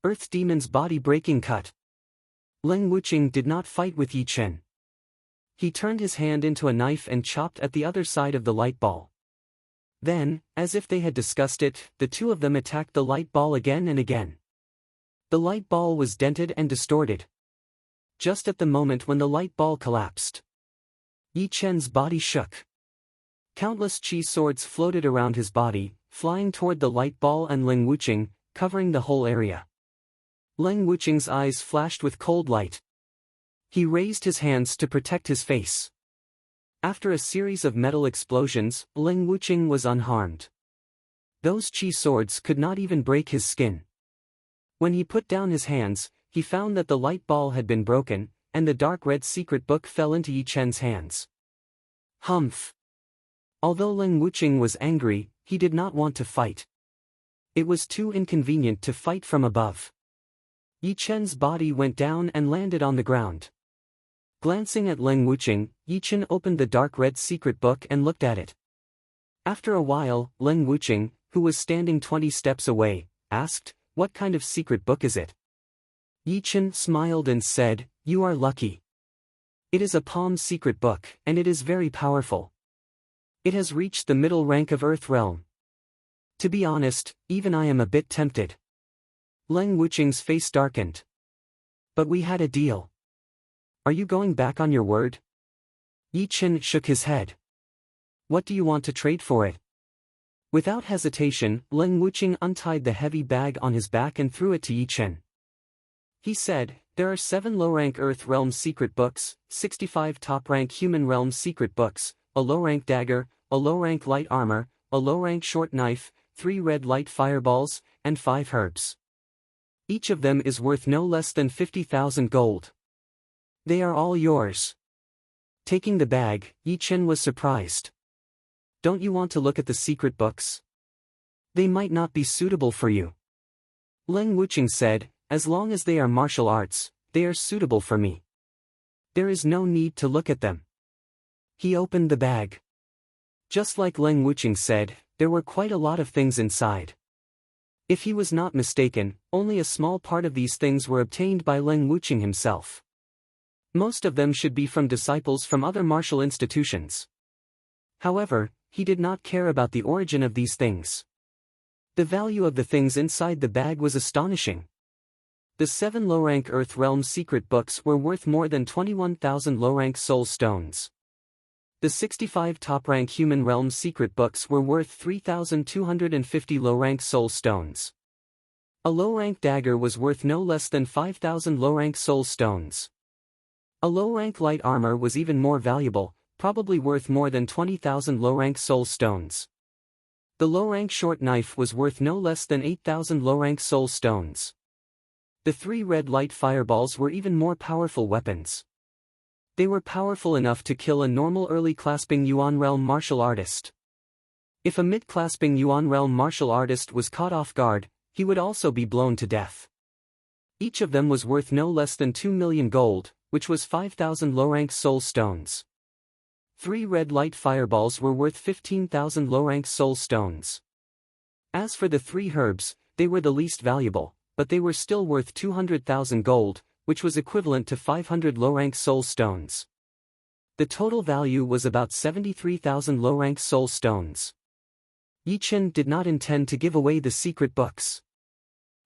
Earth Demon's body-breaking cut. Leng Wuqing did not fight with Yi Chen. He turned his hand into a knife and chopped at the other side of the light ball. Then, as if they had discussed it, the two of them attacked the light ball again and again. The light ball was dented and distorted. Just at the moment when the light ball collapsed, Yi Chen's body shook. Countless qi swords floated around his body, flying toward the light ball and Leng Wuqing, covering the whole area. Leng Wuqing's eyes flashed with cold light. He raised his hands to protect his face. After a series of metal explosions, Leng Wuqing was unharmed. Those qi swords could not even break his skin. When he put down his hands, he found that the light ball had been broken, and the dark red secret book fell into Yi Chen's hands. Humph! Although Leng Wuqing was angry, he did not want to fight. It was too inconvenient to fight from above. Yi Chen's body went down and landed on the ground. Glancing at Leng Wuqing, Yi Chen opened the dark red secret book and looked at it. After a while, Leng Wuqing, who was standing 20 steps away, asked, "What kind of secret book is it?" Yi Chen smiled and said, "You are lucky. It is a palm secret book, and it is very powerful. It has reached the middle rank of Earth Realm. To be honest, even I am a bit tempted." Leng Wuqing's face darkened. "But we had a deal. Are you going back on your word?" Yi Chen shook his head. "What do you want to trade for it?" Without hesitation, Leng Wuqing untied the heavy bag on his back and threw it to Yi Chen. He said, "There are 7 low-rank Earth Realm secret books, 65 top-rank Human Realm secret books, a low-rank dagger, a low-rank light armor, a low-rank short knife, 3 red light fireballs, and 5 herbs. Each of them is worth no less than 50,000 gold. They are all yours." Taking the bag, Yi Chen was surprised. "Don't you want to look at the secret books? They might not be suitable for you." Leng Wuqing said, "As long as they are martial arts, they are suitable for me. There is no need to look at them." He opened the bag. Just like Leng Wuqing said, there were quite a lot of things inside. If he was not mistaken, only a small part of these things were obtained by Leng Wuqing himself. Most of them should be from disciples from other martial institutions. However, he did not care about the origin of these things. The value of the things inside the bag was astonishing. The 7 low-rank Earth Realm secret books were worth more than 21,000 low-rank soul stones. The 65 top-rank Human Realm secret books were worth 3,250 low-rank soul stones. A low-rank dagger was worth no less than 5,000 low-rank soul stones. A low-rank light armor was even more valuable, probably worth more than 20,000 low-rank soul stones. The low-rank short knife was worth no less than 8,000 low-rank soul stones. The 3 red light fireballs were even more powerful weapons. They were powerful enough to kill a normal early-clasping Yuan Realm martial artist. If a mid-clasping Yuan Realm martial artist was caught off guard, he would also be blown to death. Each of them was worth no less than 2 million gold, which was 5,000 low-rank soul stones. 3 red light fireballs were worth 15,000 low-rank soul stones. As for the 3 herbs, they were the least valuable, but they were still worth 200,000 gold, which was equivalent to 500 low-rank soul stones. The total value was about 73,000 low-rank soul stones. Yi Chen did not intend to give away the secret books.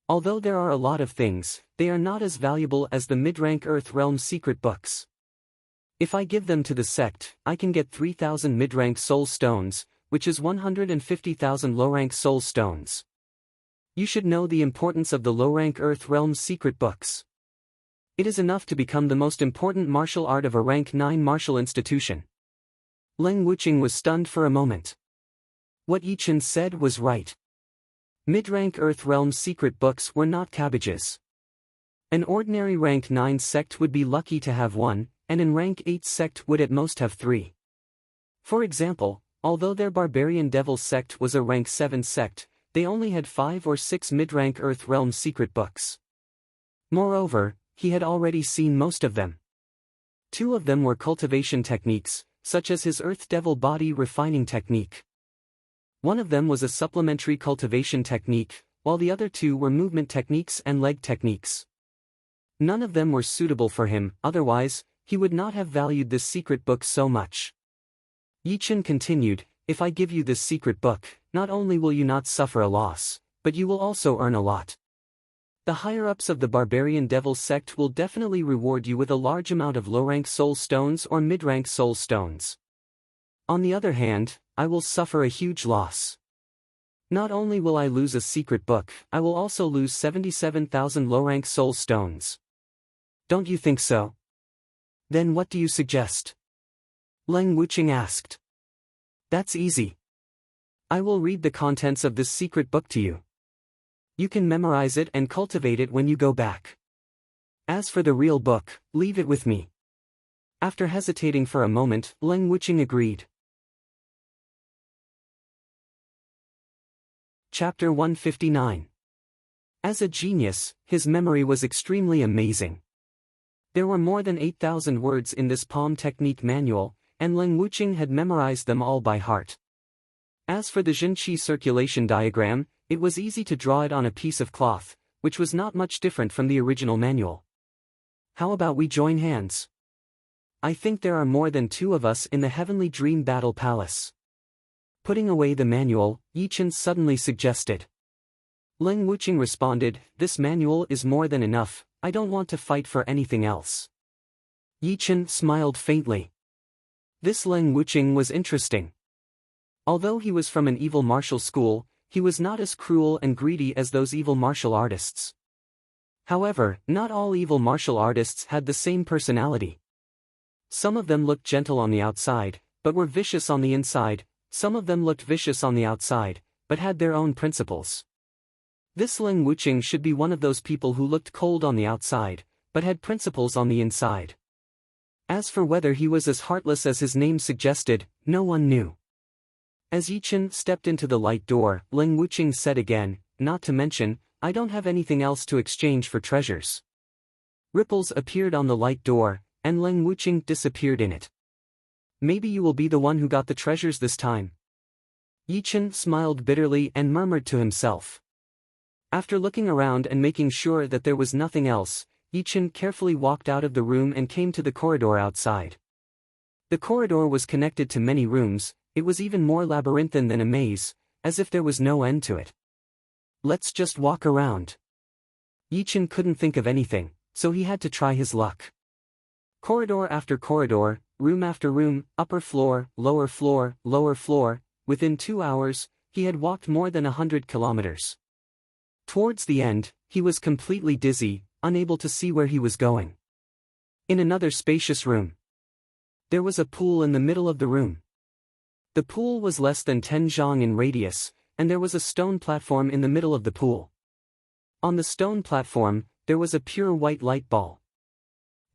Although there are a lot of things, they are not as valuable as the mid-rank Earth Realm secret books. If I give them to the sect, I can get 3,000 mid-rank soul stones, which is 150,000 low-rank soul stones. You should know the importance of the low-rank Earth Realm secret books. It is enough to become the most important martial art of a rank 9 martial institution." Leng Wuqing was stunned for a moment. What Yi Chen said was right. Mid-rank Earth Realm secret books were not cabbages. An ordinary rank 9 sect would be lucky to have 1, and an rank 8 sect would at most have 3. For example, although their barbarian devil sect was a rank 7 sect, they only had 5 or 6 mid-rank Earth Realm secret books. Moreover, he had already seen most of them. 2 of them were cultivation techniques, such as his Earth Devil body refining technique. One of them was a supplementary cultivation technique, while the other 2 were movement techniques and leg techniques. None of them were suitable for him, otherwise, he would not have valued this secret book so much. Yi Chen continued, "If I give you this secret book, not only will you not suffer a loss, but you will also earn a lot. The higher-ups of the Barbarian Devil sect will definitely reward you with a large amount of low-rank soul stones or mid-rank soul stones. On the other hand, I will suffer a huge loss. Not only will I lose a secret book, I will also lose 77,000 low-rank soul stones. Don't you think so? Then what do you suggest?" Leng Wuqing asked. "That's easy. I will read the contents of this secret book to you. You can memorize it and cultivate it when you go back. As for the real book, leave it with me." After hesitating for a moment, Leng Wuqing agreed. Chapter 159. As a genius, his memory was extremely amazing. There were more than 8,000 words in this palm technique manual, and Leng Wuqing had memorized them all by heart. As for the Jinqi circulation diagram, it was easy to draw it on a piece of cloth, which was not much different from the original manual. How about we join hands? I think there are more than 2 of us in the Heavenly Dream Battle Palace. Putting away the manual, Yichen suddenly suggested. Leng Wuqing responded, this manual is more than enough, I don't want to fight for anything else. Yichen smiled faintly. This Leng Wuqing was interesting. Although he was from an evil martial school, he was not as cruel and greedy as those evil martial artists. However, not all evil martial artists had the same personality. Some of them looked gentle on the outside, but were vicious on the inside. Some of them looked vicious on the outside, but had their own principles. This Leng Wuqing should be one of those people who looked cold on the outside, but had principles on the inside. As for whether he was as heartless as his name suggested, no one knew. As Yichen stepped into the light door, Leng Wuqing said again, not to mention, I don't have anything else to exchange for treasures. Ripples appeared on the light door, and Leng Wuqing disappeared in it. Maybe you will be the one who got the treasures this time. Yichen smiled bitterly and murmured to himself. After looking around and making sure that there was nothing else, Yichen carefully walked out of the room and came to the corridor outside. The corridor was connected to many rooms, it was even more labyrinthine than a maze, as if there was no end to it. Let's just walk around. Yichen couldn't think of anything, so he had to try his luck. Corridor after corridor, room after room, upper floor, lower floor, lower floor, within 2 hours, he had walked more than 100 kilometers. Towards the end, he was completely dizzy, unable to see where he was going. In another spacious room, there was a pool in the middle of the room. The pool was less than 10 zhang in radius, and there was a stone platform in the middle of the pool. On the stone platform, there was a pure white light ball.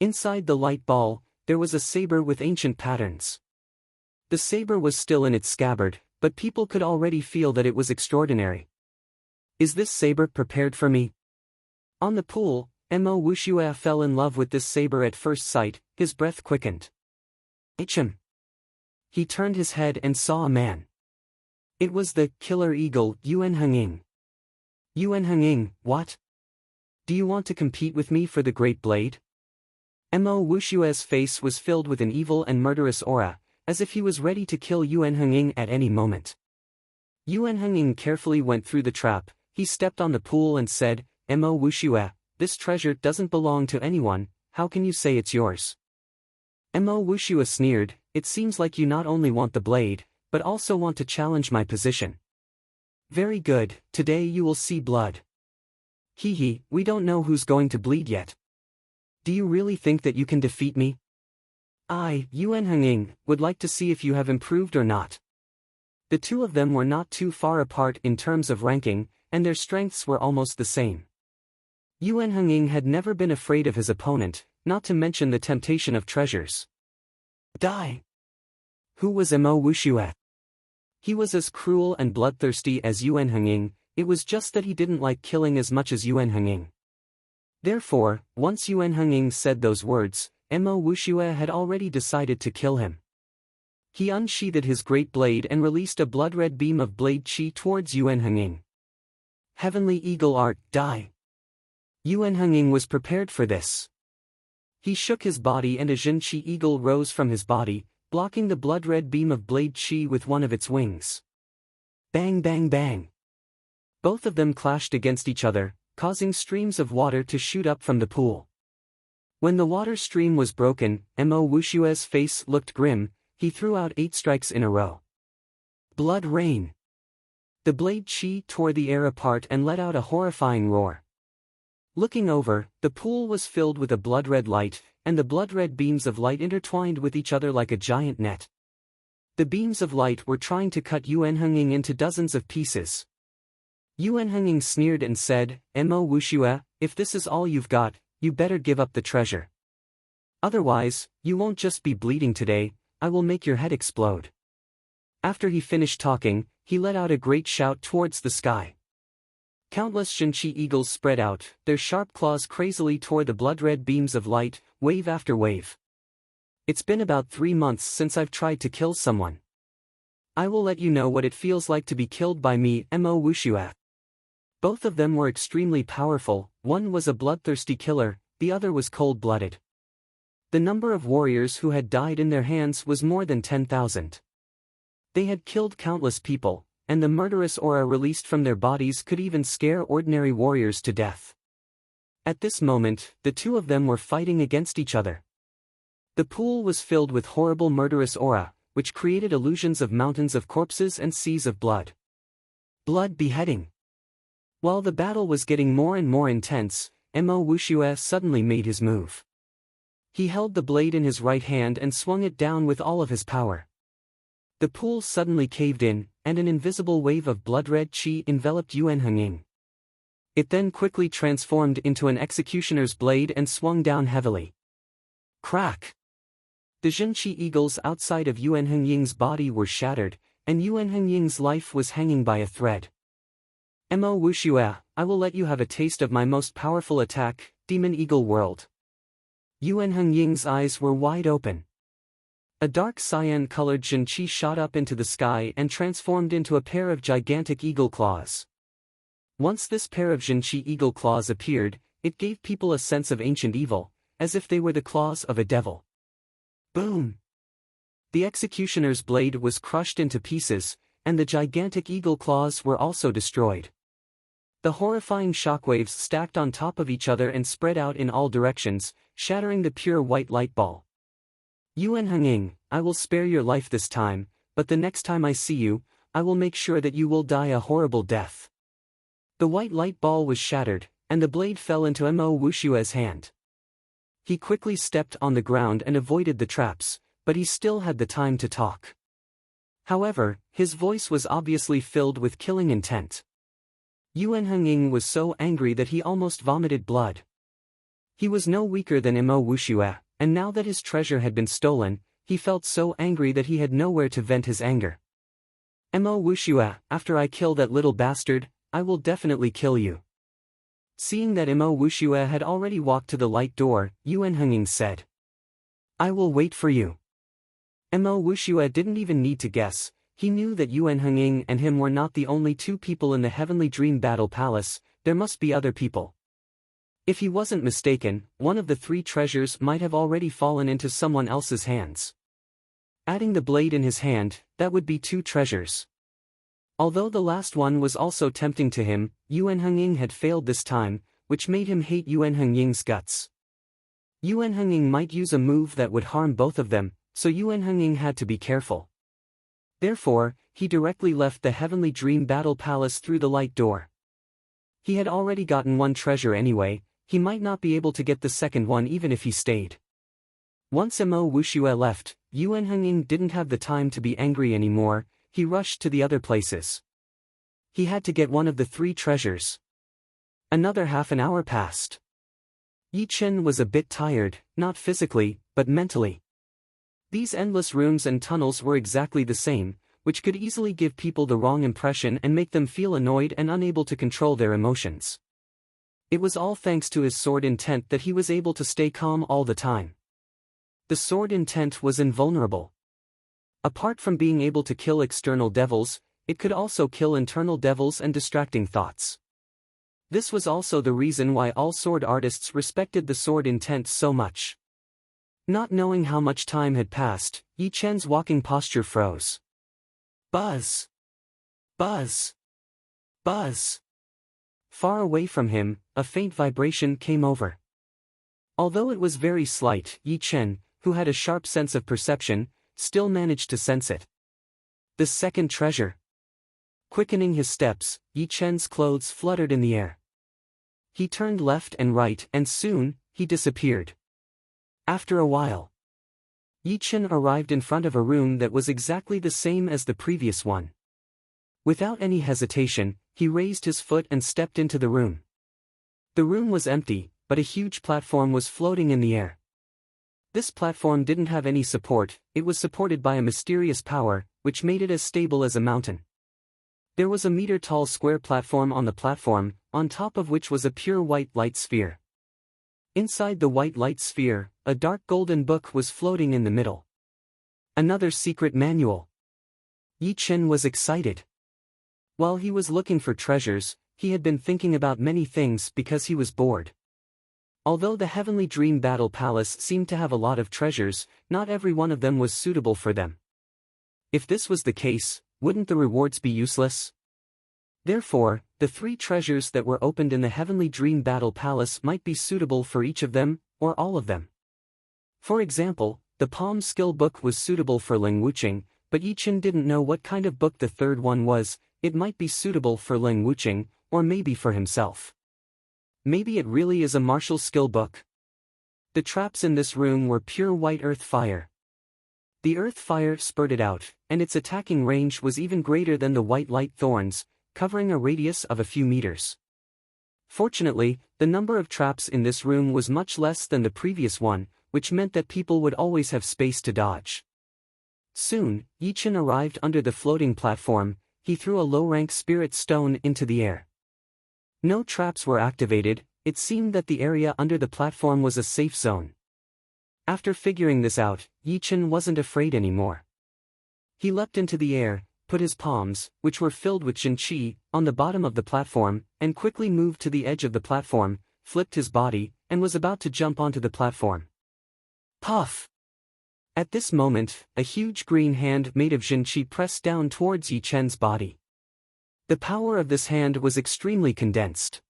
Inside the light ball, there was a saber with ancient patterns. The saber was still in its scabbard, but people could already feel that it was extraordinary. Is this saber prepared for me? On the pool, Mo Wuxue fell in love with this saber at first sight, his breath quickened. Him. He turned his head and saw a man. It was the killer eagle, Yuan Henging. Yuan Henging, what? Do you want to compete with me for the great blade? Mo Wuxue's face was filled with an evil and murderous aura, as if he was ready to kill Yuan Henging at any moment. Yuan Henging carefully went through the trap, he stepped on the pool and said, Mo Wuxue, this treasure doesn't belong to anyone, how can you say it's yours? Mo Wuxue sneered, it seems like you not only want the blade, but also want to challenge my position. Very good, today you will see blood. Hee, we don't know who's going to bleed yet. Do you really think that you can defeat me? I, Yuan Henging, would like to see if you have improved or not. The two of them were not too far apart in terms of ranking, and their strengths were almost the same. Yuan Henging had never been afraid of his opponent, not to mention the temptation of treasures. Die! Who was Mo Wuxue? He was as cruel and bloodthirsty as Yuan Henging, it was just that he didn't like killing as much as Yuan Henging. Therefore, once Yuan Henging said those words, Mo Wuxue had already decided to kill him. He unsheathed his great blade and released a blood-red beam of blade chi towards Yuan Henging. Heavenly Eagle Art, die! Yuan Henging was prepared for this. He shook his body and a Jinqi eagle rose from his body, blocking the blood-red beam of blade chi with one of its wings. Bang bang bang! Both of them clashed against each other, causing streams of water to shoot up from the pool. When the water stream was broken, Mo Wuxue's face looked grim, he threw out 8 strikes in a row. Blood rain! The blade chi tore the air apart and let out a horrifying roar. Looking over, the pool was filled with a blood-red light, and the blood-red beams of light intertwined with each other like a giant net. The beams of light were trying to cut Yuan Henging into dozens of pieces. Yuan Henging sneered and said, Mo Wuxue, if this is all you've got, you better give up the treasure. Otherwise, you won't just be bleeding today, I will make your head explode. After he finished talking, he let out a great shout towards the sky. Countless Jinqi eagles spread out, their sharp claws crazily tore the blood-red beams of light, wave after wave. It's been about 3 months since I've tried to kill someone. I will let you know what it feels like to be killed by me, Mo Wuxue. Both of them were extremely powerful, one was a bloodthirsty killer, the other was cold-blooded. The number of warriors who had died in their hands was more than 10,000. They had killed countless people, and the murderous aura released from their bodies could even scare ordinary warriors to death. At this moment, the two of them were fighting against each other. The pool was filled with horrible murderous aura, which created illusions of mountains of corpses and seas of blood. Blood beheading. While the battle was getting more and more intense, Mo Wuxue suddenly made his move. He held the blade in his right hand and swung it down with all of his power. The pool suddenly caved in, and an invisible wave of blood-red qi enveloped Yuan Henging. It then quickly transformed into an executioner's blade and swung down heavily. Crack! The Zhenqi eagles outside of Yuan Hengying's body were shattered, and Yuan Hengying's life was hanging by a thread. Mo Wuxue, I will let you have a taste of my most powerful attack, Demon Eagle World. Yuan Hengying's eyes were wide open. A dark cyan-colored Zhenqi shot up into the sky and transformed into a pair of gigantic eagle claws. Once this pair of Zhenqi eagle claws appeared, it gave people a sense of ancient evil, as if they were the claws of a devil. Boom! The executioner's blade was crushed into pieces, and the gigantic eagle claws were also destroyed. The horrifying shockwaves stacked on top of each other and spread out in all directions, shattering the pure white light ball. Yuan Henging, I will spare your life this time, but the next time I see you, I will make sure that you will die a horrible death. The white light ball was shattered, and the blade fell into Mo Wuxue's hand. He quickly stepped on the ground and avoided the traps, but he still had the time to talk. However, his voice was obviously filled with killing intent. Yuan Henging was so angry that he almost vomited blood. He was no weaker than Mo Wuxue, and now that his treasure had been stolen, he felt so angry that he had nowhere to vent his anger. Mo Wuxue, after I kill that little bastard, I will definitely kill you. Seeing that Mo Wuxue had already walked to the light door, Yuan Henging said, I will wait for you. Mo Wuxue didn't even need to guess, he knew that Yuan Henging and him were not the only two people in the Heavenly Dream Battle Palace, there must be other people. If he wasn't mistaken, one of the three treasures might have already fallen into someone else's hands. Adding the blade in his hand, that would be two treasures. Although the last one was also tempting to him, Yuan Henging had failed this time, which made him hate Yuan Hengying's guts. Yuan Henging might use a move that would harm both of them, so Yuan Henging had to be careful. Therefore, he directly left the Heavenly Dream Battle Palace through the light door. He had already gotten one treasure anyway, he might not be able to get the second one even if he stayed. Once Mo Wuxue left, Yuan Henging didn't have the time to be angry anymore, he rushed to the other places. He had to get one of the three treasures. Another half an hour passed. Yi Chen was a bit tired, not physically, but mentally. These endless rooms and tunnels were exactly the same, which could easily give people the wrong impression and make them feel annoyed and unable to control their emotions. It was all thanks to his sword intent that he was able to stay calm all the time. The sword intent was invulnerable. Apart from being able to kill external devils, it could also kill internal devils and distracting thoughts. This was also the reason why all sword artists respected the sword intent so much. Not knowing how much time had passed, Yi Chen's walking posture froze. Buzz! Buzz! Buzz! Far away from him, a faint vibration came over. Although it was very slight, Yi Chen, who had a sharp sense of perception, still managed to sense it. The second treasure. Quickening his steps, Yi Chen's clothes fluttered in the air. He turned left and right and soon, he disappeared. After a while, Yi Chen arrived in front of a room that was exactly the same as the previous one. Without any hesitation, he raised his foot and stepped into the room. The room was empty, but a huge platform was floating in the air. This platform didn't have any support, it was supported by a mysterious power, which made it as stable as a mountain. There was a meter-tall square platform, on top of which was a pure white light sphere. Inside the white light sphere, a dark golden book was floating in the middle. Another secret manual. Yi Chen was excited. While he was looking for treasures, he had been thinking about many things because he was bored. Although the Heavenly Dream Battle Palace seemed to have a lot of treasures, not every one of them was suitable for them. If this was the case, wouldn't the rewards be useless? Therefore, the 3 treasures that were opened in the Heavenly Dream Battle Palace might be suitable for each of them, or all of them. For example, the Palm Skill Book was suitable for Ling Wuqing, but Yi Chen didn't know what kind of book the third one was. It might be suitable for Ling Wuqing, or maybe for himself. Maybe it really is a martial skill book. The traps in this room were pure white earth fire. The earth fire spurted out, and its attacking range was even greater than the white light thorns, covering a radius of a few meters. Fortunately, the number of traps in this room was much less than the previous one, which meant that people would always have space to dodge. Soon, Yi Chen arrived under the floating platform. He threw a low-rank spirit stone into the air. No traps were activated. It seemed that the area under the platform was a safe zone. After figuring this out, Yi Chen wasn't afraid anymore. He leapt into the air, put his palms, which were filled with Jinqi, on the bottom of the platform, and quickly moved to the edge of the platform, flipped his body, and was about to jump onto the platform. Puff! At this moment, a huge green hand made of Jinqi pressed down towards Yi Chen's body. The power of this hand was extremely condensed.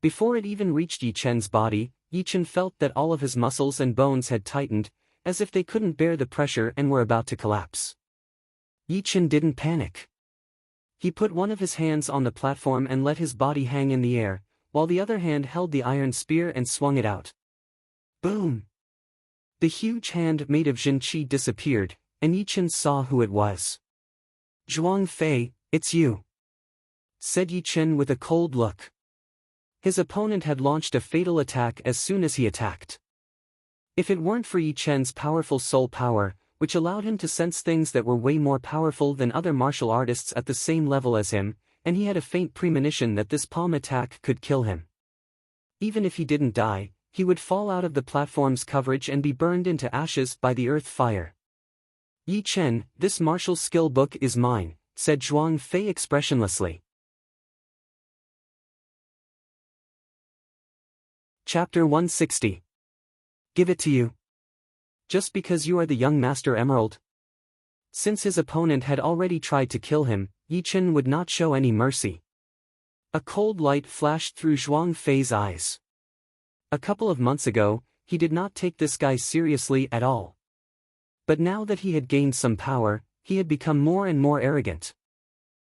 Before it even reached Yi Chen's body, Yi Chen felt that all of his muscles and bones had tightened, as if they couldn't bear the pressure and were about to collapse. Yi Chen didn't panic. He put one of his hands on the platform and let his body hang in the air, while the other hand held the iron spear and swung it out. Boom! The huge hand made of Jinqi disappeared, and Yi Chen saw who it was. Zhuang Fei, it's you, said Yi Chen with a cold look. His opponent had launched a fatal attack as soon as he attacked. If it weren't for Yi Chen's powerful soul power, which allowed him to sense things that were way more powerful than other martial artists at the same level as him, and he had a faint premonition that this palm attack could kill him. Even if he didn't die, he would fall out of the platform's coverage and be burned into ashes by the earth fire. Yi Chen, this martial skill book is mine, said Zhuang Fei expressionlessly. Chapter 160. Give it to you. Just because you are the young Master Emerald? Since his opponent had already tried to kill him, Yi Chen would not show any mercy. A cold light flashed through Zhuang Fei's eyes. A couple of months ago, he did not take this guy seriously at all. But now that he had gained some power, he had become more and more arrogant.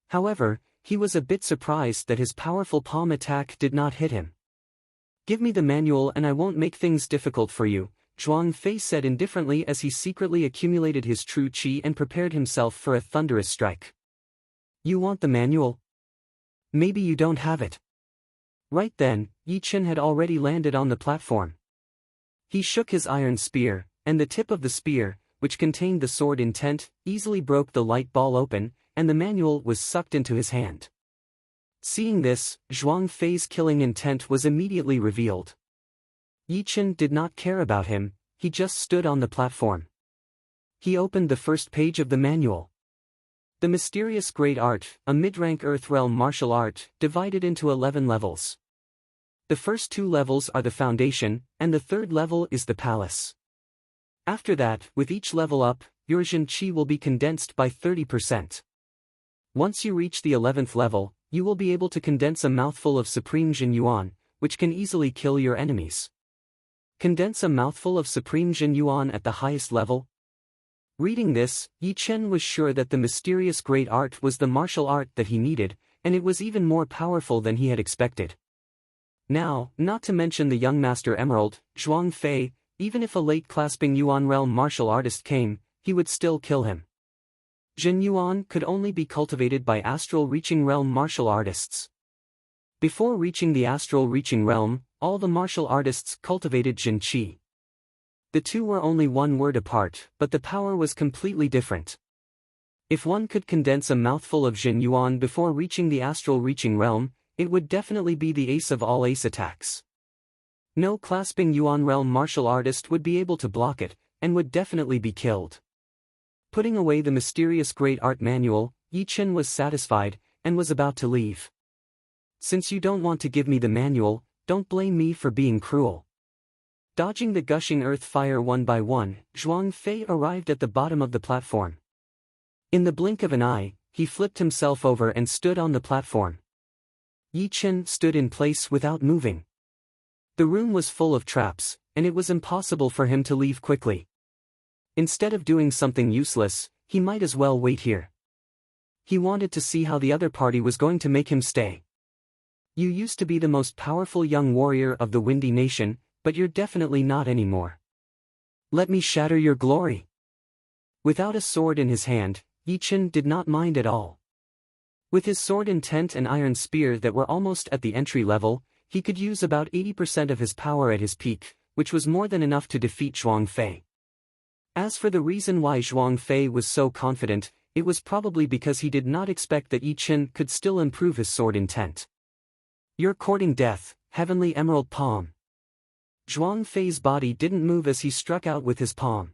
However, he was a bit surprised that his powerful palm attack did not hit him. Give me the manual and I won't make things difficult for you, Zhuang Fei said indifferently as he secretly accumulated his true qi and prepared himself for a thunderous strike. You want the manual? Maybe you don't have it. Right then, Yi Chen had already landed on the platform. He shook his iron spear, and the tip of the spear, which contained the sword intent, easily broke the light ball open, and the manual was sucked into his hand. Seeing this, Zhuang Fei's killing intent was immediately revealed. Yi Chen did not care about him, he just stood on the platform. He opened the first page of the manual. The Mysterious Great Art, a mid-rank Earthrealm martial art, divided into 11 levels. The first 2 levels are the foundation, and the third level is the palace. After that, with each level up, your Jinqi will be condensed by 30%. Once you reach the 11th level, you will be able to condense a mouthful of Supreme Jin Yuan, which can easily kill your enemies. Condense a mouthful of Supreme Jin Yuan at the highest level? Reading this, Yi Chen was sure that the Mysterious Great Art was the martial art that he needed, and it was even more powerful than he had expected. Now, not to mention the young Master Emerald, Zhuang Fei, even if a late-clasping Yuan realm martial artist came, he would still kill him. Jin Yuan could only be cultivated by astral-reaching realm martial artists. Before reaching the astral-reaching realm, all the martial artists cultivated Jinqi. The two were only one word apart, but the power was completely different. If one could condense a mouthful of Jin Yuan before reaching the astral-reaching realm, it would definitely be the ace of all ace attacks. No clasping Yuan realm martial artist would be able to block it, and would definitely be killed. Putting away the mysterious great art manual, Yi Chen was satisfied, and was about to leave. Since you don't want to give me the manual, don't blame me for being cruel. Dodging the gushing earth fire one by one, Zhuang Fei arrived at the bottom of the platform. In the blink of an eye, he flipped himself over and stood on the platform. Yi Chen stood in place without moving. The room was full of traps, and it was impossible for him to leave quickly. Instead of doing something useless, he might as well wait here. He wanted to see how the other party was going to make him stay. You used to be the most powerful young warrior of the Windy Nation, but you're definitely not anymore. Let me shatter your glory. Without a sword in his hand, Yi Chen did not mind at all. With his sword intent and iron spear that were almost at the entry level, he could use about 80% of his power at his peak, which was more than enough to defeat Zhuang Fei. As for the reason why Zhuang Fei was so confident, it was probably because he did not expect that Yi Chen could still improve his sword intent. You're courting death, Heavenly Emerald Palm. Zhuang Fei's body didn't move as he struck out with his palm.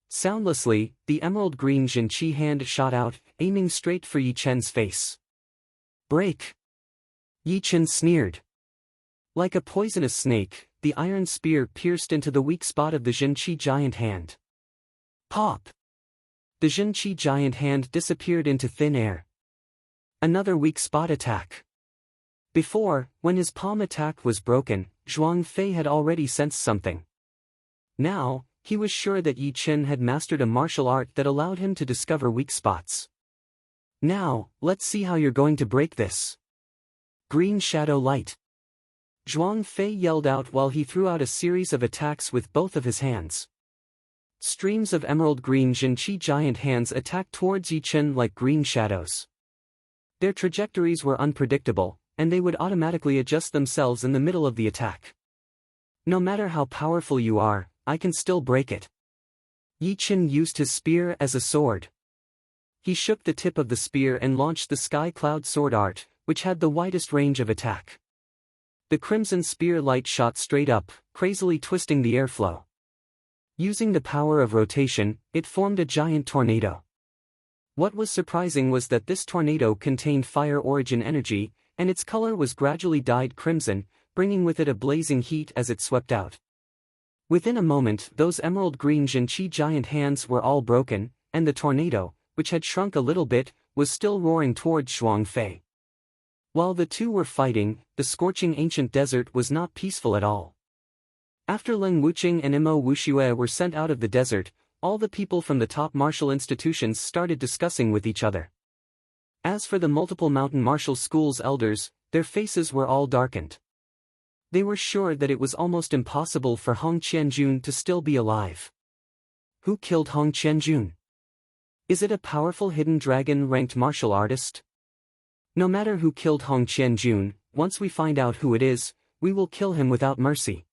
Soundlessly, the emerald green Jinqi hand shot out, aiming straight for Yi Chen's face. Break! Yi Chen sneered. Like a poisonous snake, the iron spear pierced into the weak spot of the Jinqi giant hand. Pop! The Jinqi giant hand disappeared into thin air. Another weak spot attack. Before, when his palm attack was broken, Zhuang Fei had already sensed something. Now, he was sure that Yi Chen had mastered a martial art that allowed him to discover weak spots. Now, let's see how you're going to break this. Green Shadow Light. Zhuang Fei yelled out while he threw out a series of attacks with both of his hands. Streams of emerald green Jinqi giant hands attacked towards Yi Chen like green shadows. Their trajectories were unpredictable, and they would automatically adjust themselves in the middle of the attack. No matter how powerful you are, I can still break it. Yi Chen used his spear as a sword. He shook the tip of the spear and launched the Sky Cloud Sword Art, which had the widest range of attack. The crimson spear light shot straight up, crazily twisting the airflow. Using the power of rotation, it formed a giant tornado. What was surprising was that this tornado contained fire origin energy, and its color was gradually dyed crimson, bringing with it a blazing heat as it swept out. Within a moment, those emerald green Jinqi giant hands were all broken, and the tornado, which had shrunk a little bit, was still roaring towards Zhuang Fei. While the two were fighting, the scorching ancient desert was not peaceful at all. After Leng Wuqing and Imo Wuxue were sent out of the desert, all the people from the top martial institutions started discussing with each other. As for the multiple mountain martial schools' elders, their faces were all darkened. They were sure that it was almost impossible for Hong Qianjun to still be alive. Who killed Hong Qianjun? Is it a powerful hidden dragon-ranked martial artist? No matter who killed Hong Qianjun, once we find out who it is, we will kill him without mercy.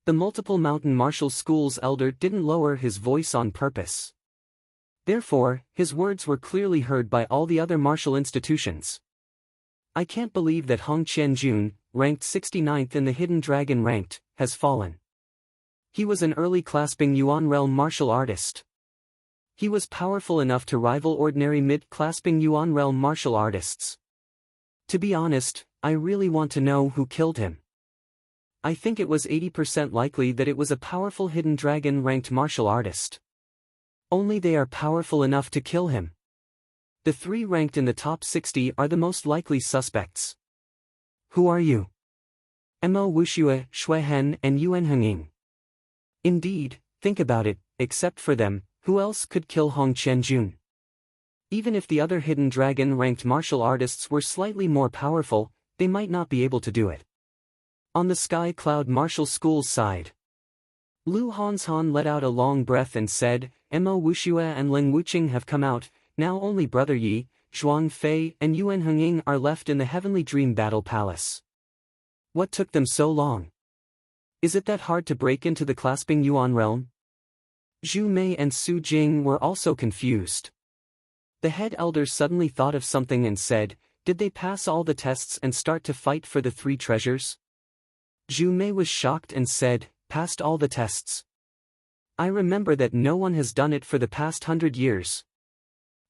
The multiple mountain martial school's elder didn't lower his voice on purpose. Therefore, his words were clearly heard by all the other martial institutions. I can't believe that Hong Qianjun, ranked 69th in the Hidden Dragon ranked, has fallen. He was an early clasping Yuan realm martial artist. He was powerful enough to rival ordinary mid-clasping Yuan realm martial artists. To be honest, I really want to know who killed him. I think it was 80% likely that it was a powerful Hidden Dragon ranked martial artist. Only they are powerful enough to kill him. The three ranked in the top 60 are the most likely suspects. Who are you? Imo Wuxue, Shui Hen and Yuan Henging. Indeed, think about it, except for them, who else could kill Hong Qianjun? Even if the other Hidden Dragon-ranked martial artists were slightly more powerful, they might not be able to do it. On the Sky Cloud Martial School's side, Lu Hanshan let out a long breath and said, Imo Wuxue and Leng Wuqing have come out, now only Brother Yi, Zhuang Fei and Yuan Henging are left in the Heavenly Dream Battle Palace. What took them so long? Is it that hard to break into the clasping Yuan realm? Zhu Mei and Su Jing were also confused. The head elder suddenly thought of something and said, did they pass all the tests and start to fight for the three treasures? Zhu Mei was shocked and said, passed all the tests. I remember that no one has done it for the past 100 years.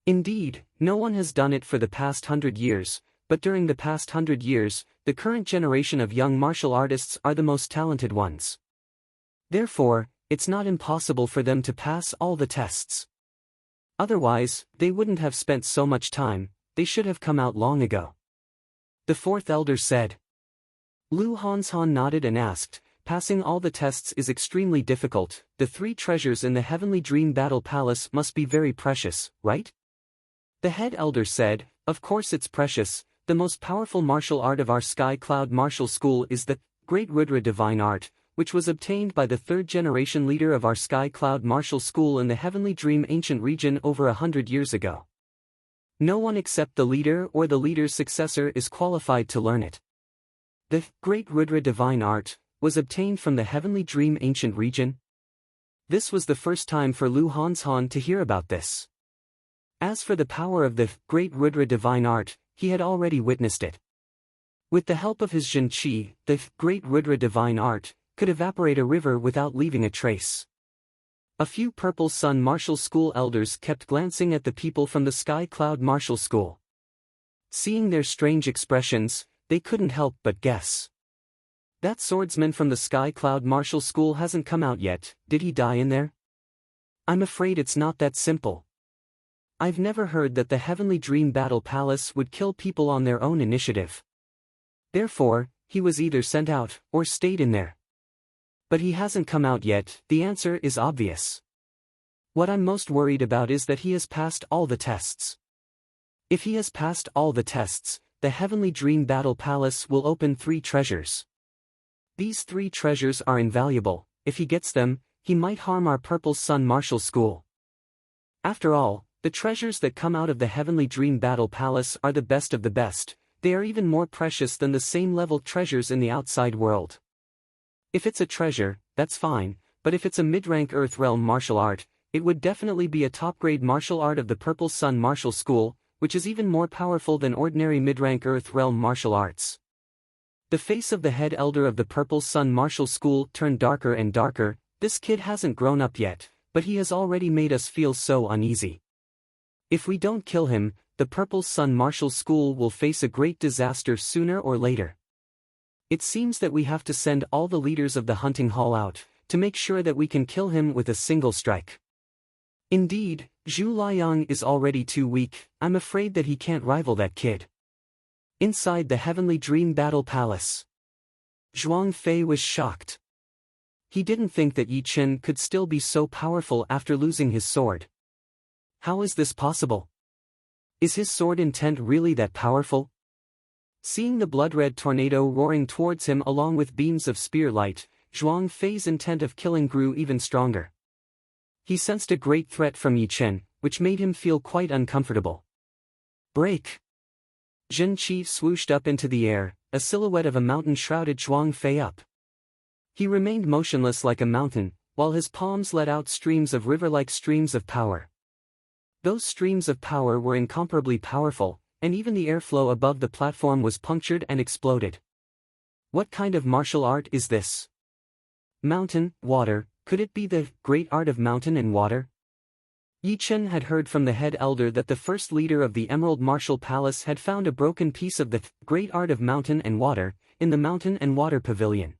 Indeed, no one has done it for the past 100 years, but during the past 100 years, the current generation of young martial artists are the most talented ones. Therefore, it's not impossible for them to pass all the tests. Otherwise, they wouldn't have spent so much time, they should have come out long ago. The fourth elder said. Lu Hanzhan nodded and asked, passing all the tests is extremely difficult, the 3 treasures in the Heavenly Dream Battle Palace must be very precious, right? The head elder said, of course it's precious, the most powerful martial art of our Sky Cloud Martial School is the Great Rudra Divine Art, which was obtained by the 3rd generation leader of our Sky Cloud Martial School in the Heavenly Dream Ancient Region over 100 years ago. No one except the leader or the leader's successor is qualified to learn it. The Great Rudra Divine Art was obtained from the Heavenly Dream Ancient Region. This was the first time for Lu Hanzhan to hear about this. As for the power of the Great Rudra Divine Art, he had already witnessed it. With the help of his Jin Qi, the Great Rudra Divine Art could evaporate a river without leaving a trace. A few Purple Sun Martial School elders kept glancing at the people from the Sky Cloud Martial School. Seeing their strange expressions, they couldn't help but guess. That swordsman from the Sky Cloud Martial School hasn't come out yet, did he die in there? I'm afraid it's not that simple. I've never heard that the Heavenly Dream Battle Palace would kill people on their own initiative. Therefore, he was either sent out, or stayed in there. But he hasn't come out yet, the answer is obvious. What I'm most worried about is that he has passed all the tests. If he has passed all the tests, the Heavenly Dream Battle Palace will open 3 treasures. These 3 treasures are invaluable, if he gets them, he might harm our Purple Sun Martial School. After all, the treasures that come out of the Heavenly Dream Battle Palace are the best of the best, they are even more precious than the same level treasures in the outside world. If it's a treasure, that's fine, but if it's a mid-rank Earth Realm martial art, it would definitely be a top-grade martial art of the Purple Sun Martial School, which is even more powerful than ordinary mid-rank Earth Realm martial arts. The face of the head elder of the Purple Sun Martial School turned darker and darker. This kid hasn't grown up yet, but he has already made us feel so uneasy. If we don't kill him, the Purple Sun Martial School will face a great disaster sooner or later. It seems that we have to send all the leaders of the hunting hall out, to make sure that we can kill him with a single strike. Indeed, Zhu Liang is already too weak, I'm afraid that he can't rival that kid. Inside the Heavenly Dream Battle Palace, Zhuang Fei was shocked. He didn't think that Yi Chen could still be so powerful after losing his sword. How is this possible? Is his sword intent really that powerful? Seeing the blood-red tornado roaring towards him along with beams of spear light, Zhuang Fei's intent of killing grew even stronger. He sensed a great threat from Yi Chen, which made him feel quite uncomfortable. Break! Jin Qi swooshed up into the air, a silhouette of a mountain shrouded Zhuang Fei up. He remained motionless like a mountain, while his palms let out streams of river-like streams of power. Those streams of power were incomparably powerful, and even the airflow above the platform was punctured and exploded. What kind of martial art is this? Mountain, water, could it be the great art of mountain and water? Yi Chen had heard from the head elder that the first leader of the Emerald Martial Palace had found a broken piece of the great art of mountain and water, in the Mountain and Water Pavilion.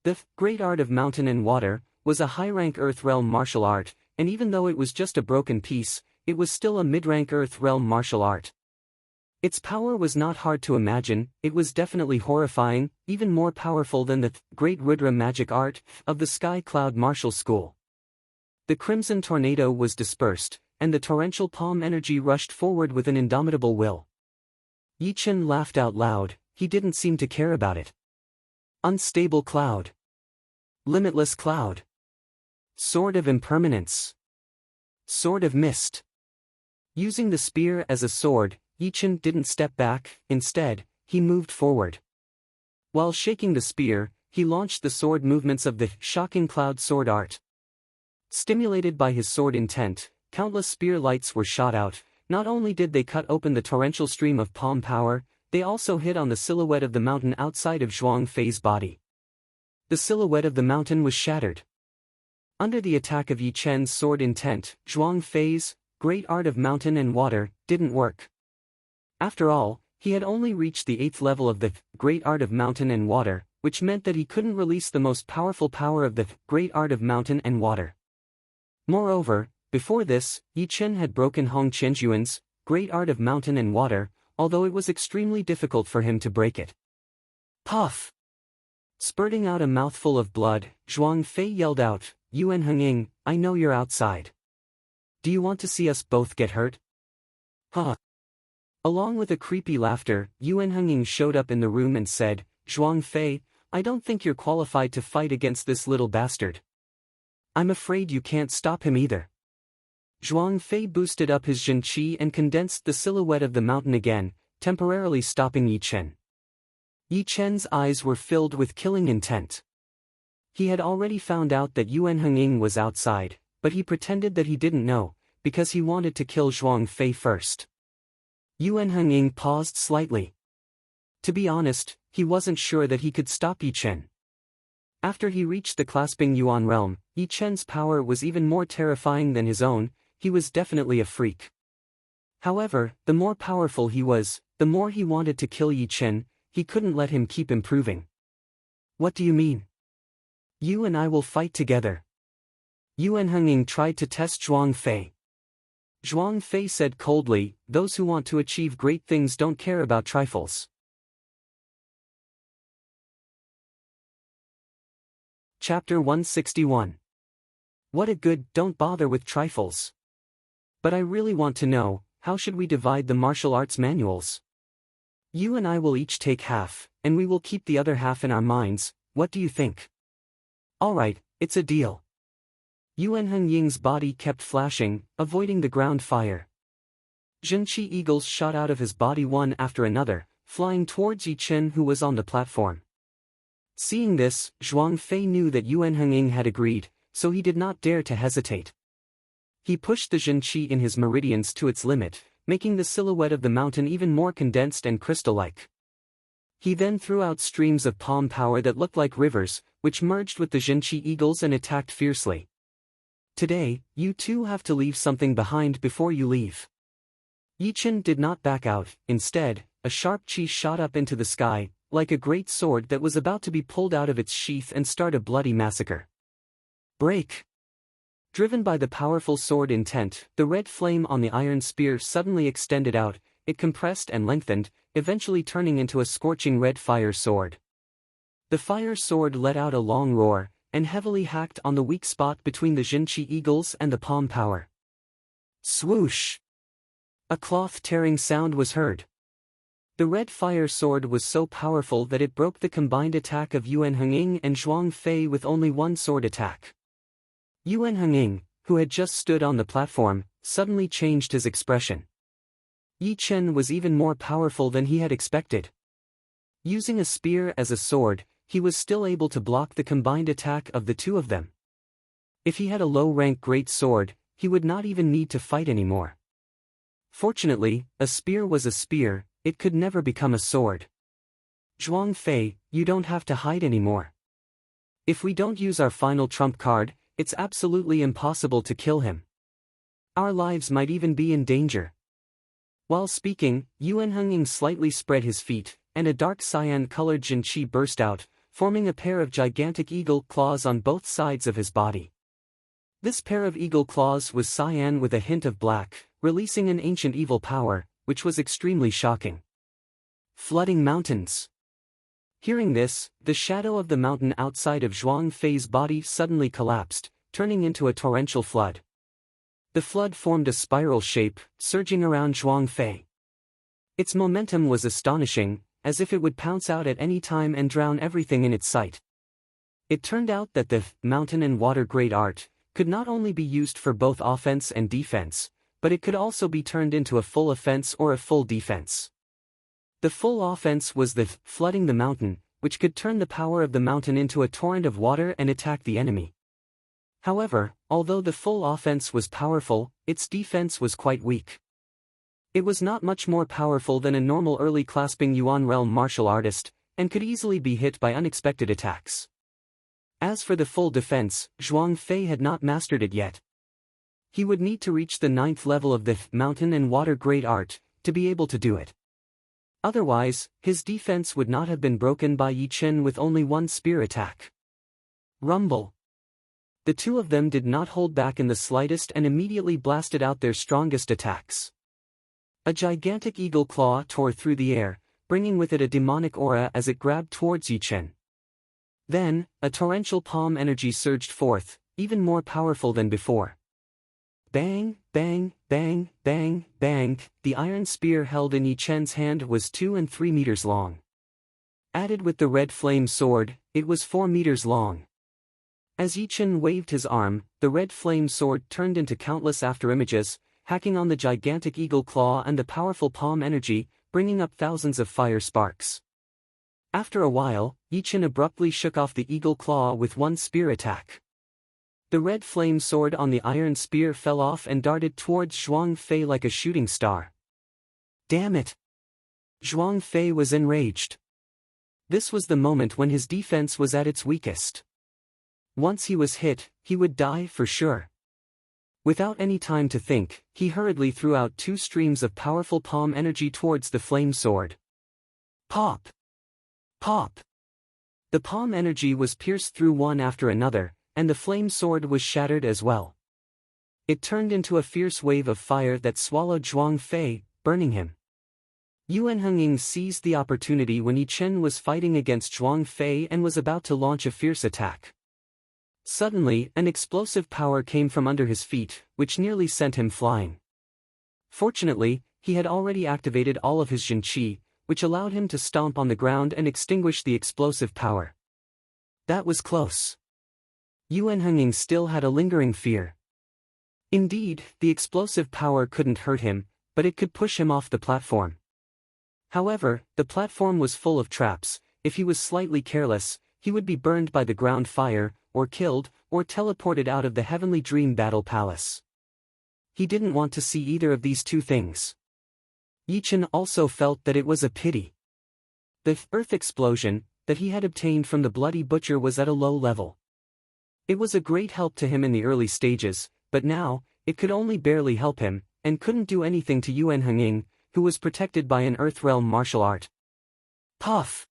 The great art of mountain and water was a high-rank Earth Realm martial art, and even though it was just a broken piece, it was still a mid-rank Earth Realm martial art. Its power was not hard to imagine, it was definitely horrifying, even more powerful than the Great Rudra magic art of the Sky Cloud Martial School. The crimson tornado was dispersed, and the torrential palm energy rushed forward with an indomitable will. Yi Chen laughed out loud, he didn't seem to care about it. Unstable cloud. Limitless cloud. Sword of impermanence. Sword of mist. Using the spear as a sword, Yi Chen didn't step back, instead, he moved forward. While shaking the spear, he launched the sword movements of the shocking cloud sword art. Stimulated by his sword intent, countless spear lights were shot out. Not only did they cut open the torrential stream of palm power, they also hit on the silhouette of the mountain outside of Zhuang Fei's body. The silhouette of the mountain was shattered. Under the attack of Yi Chen's sword intent, Zhuang Fei's great art of mountain and water didn't work. After all, he had only reached the 8th level of the great art of mountain and water, which meant that he couldn't release the most powerful power of the great art of mountain and water. Moreover, before this, Yi Chen had broken Hong Qianzhuan's great art of mountain and water, although it was extremely difficult for him to break it. Puff! Spurting out a mouthful of blood, Zhuang Fei yelled out, "Yuan Hengying, I know you're outside. Do you want to see us both get hurt?" Huh. Along with a creepy laughter, Yuan Hengying showed up in the room and said, "Zhuang Fei, I don't think you're qualified to fight against this little bastard. I'm afraid you can't stop him either." Zhuang Fei boosted up his Jin Qi and condensed the silhouette of the mountain again, temporarily stopping Yi Chen. Yi Chen's eyes were filled with killing intent. He had already found out that Yuan Hengying was outside, but he pretended that he didn't know, because he wanted to kill Zhuang Fei first. Yuan Hengying paused slightly. To be honest, he wasn't sure that he could stop Yi Chen. After he reached the clasping Yuan realm, Yi Chen's power was even more terrifying than his own. He was definitely a freak. However, the more powerful he was, the more he wanted to kill Yi Chen. He couldn't let him keep improving. "What do you mean? You and I will fight together." Yuan Hengying tried to test Zhuang Fei. Zhuang Fei said coldly, "Those who want to achieve great things don't care about trifles." Chapter 161. What a good, don't bother with trifles. But I really want to know, how should we divide the martial arts manuals? You and I will each take half, and we will keep the other half in our minds. What do you think? Alright, it's a deal. Yuan Hengying's body kept flashing, avoiding the ground fire. Jinqi eagles shot out of his body one after another, flying towards Yi Chen who was on the platform. Seeing this, Zhuang Fei knew that Yuan Hengying had agreed, so he did not dare to hesitate. He pushed the Jinqi in his meridians to its limit, making the silhouette of the mountain even more condensed and crystal-like. He then threw out streams of palm power that looked like rivers, which merged with the Jinqi eagles and attacked fiercely. Today, you two have to leave something behind before you leave. Yi Chen did not back out. Instead, a sharp qi shot up into the sky, like a great sword that was about to be pulled out of its sheath and start a bloody massacre. Break! Driven by the powerful sword intent, the red flame on the iron spear suddenly extended out. It compressed and lengthened, eventually turning into a scorching red fire sword. The fire sword let out a long roar, and heavily hacked on the weak spot between the Jinqi eagles and the palm power. Swoosh! A cloth-tearing sound was heard. The red fire sword was so powerful that it broke the combined attack of Yuan Hengying and Zhuang Fei with only one sword attack. Yuan Hengying, who had just stood on the platform, suddenly changed his expression. Yi Chen was even more powerful than he had expected. Using a spear as a sword, he was still able to block the combined attack of the two of them. If he had a low-rank great sword, he would not even need to fight anymore. Fortunately, a spear was a spear, it could never become a sword. Zhuang Fei, you don't have to hide anymore. If we don't use our final trump card, it's absolutely impossible to kill him. Our lives might even be in danger. While speaking, Yuan Hengying slightly spread his feet, and a dark cyan-colored Jinqi burst out, forming a pair of gigantic eagle claws on both sides of his body. This pair of eagle claws was cyan with a hint of black, releasing an ancient evil power, which was extremely shocking. Flooding mountains. Hearing this, the shadow of the mountain outside of Zhuang Fei's body suddenly collapsed, turning into a torrential flood. The flood formed a spiral shape, surging around Zhuang Fei. Its momentum was astonishing, as if it would pounce out at any time and drown everything in its sight. It turned out that the mountain and water great art could not only be used for both offense and defense, but it could also be turned into a full offense or a full defense. The full offense was the flooding the mountain, which could turn the power of the mountain into a torrent of water and attack the enemy. However, although the full offense was powerful, its defense was quite weak. It was not much more powerful than a normal early clasping Yuan realm martial artist, and could easily be hit by unexpected attacks. As for the full defense, Zhuang Fei had not mastered it yet. He would need to reach the 9th level of the Mountain and Water Great Art to be able to do it. Otherwise, his defense would not have been broken by Yi Chen with only one spear attack. Rumble. The two of them did not hold back in the slightest and immediately blasted out their strongest attacks. A gigantic eagle claw tore through the air, bringing with it a demonic aura as it grabbed towards Yi Chen. Then, a torrential palm energy surged forth, even more powerful than before. Bang, bang, bang, bang, bang, the iron spear held in Yi Chen's hand was 2 and 3 meters long. Added with the red flame sword, it was 4 meters long. As Yi Chen waved his arm, the red flame sword turned into countless afterimages, hacking on the gigantic eagle claw and the powerful palm energy, bringing up thousands of fire sparks. After a while, Yi Chen abruptly shook off the eagle claw with one spear attack. The red flame sword on the iron spear fell off and darted towards Zhuang Fei like a shooting star. Damn it! Zhuang Fei was enraged. This was the moment when his defense was at its weakest. Once he was hit, he would die for sure. Without any time to think, he hurriedly threw out 2 streams of powerful palm energy towards the flame sword. Pop! Pop! The palm energy was pierced through one after another, and the flame sword was shattered as well. It turned into a fierce wave of fire that swallowed Zhuang Fei, burning him. Yuan Hengying seized the opportunity when Yi Chen was fighting against Zhuang Fei and was about to launch a fierce attack. Suddenly, an explosive power came from under his feet, which nearly sent him flying. Fortunately, he had already activated all of his Jin Qi, which allowed him to stomp on the ground and extinguish the explosive power. That was close. Yuan Hengying still had a lingering fear. Indeed, the explosive power couldn't hurt him, but it could push him off the platform. However, the platform was full of traps. If he was slightly careless, he would be burned by the ground fire, or killed, or teleported out of the Heavenly Dream Battle Palace. He didn't want to see either of these two things. Yi Chen also felt that it was a pity. The earth explosion that he had obtained from the Bloody Butcher was at a low level. It was a great help to him in the early stages, but now, it could only barely help him, and couldn't do anything to Yuan Hengying, who was protected by an Earthrealm martial art. Puff!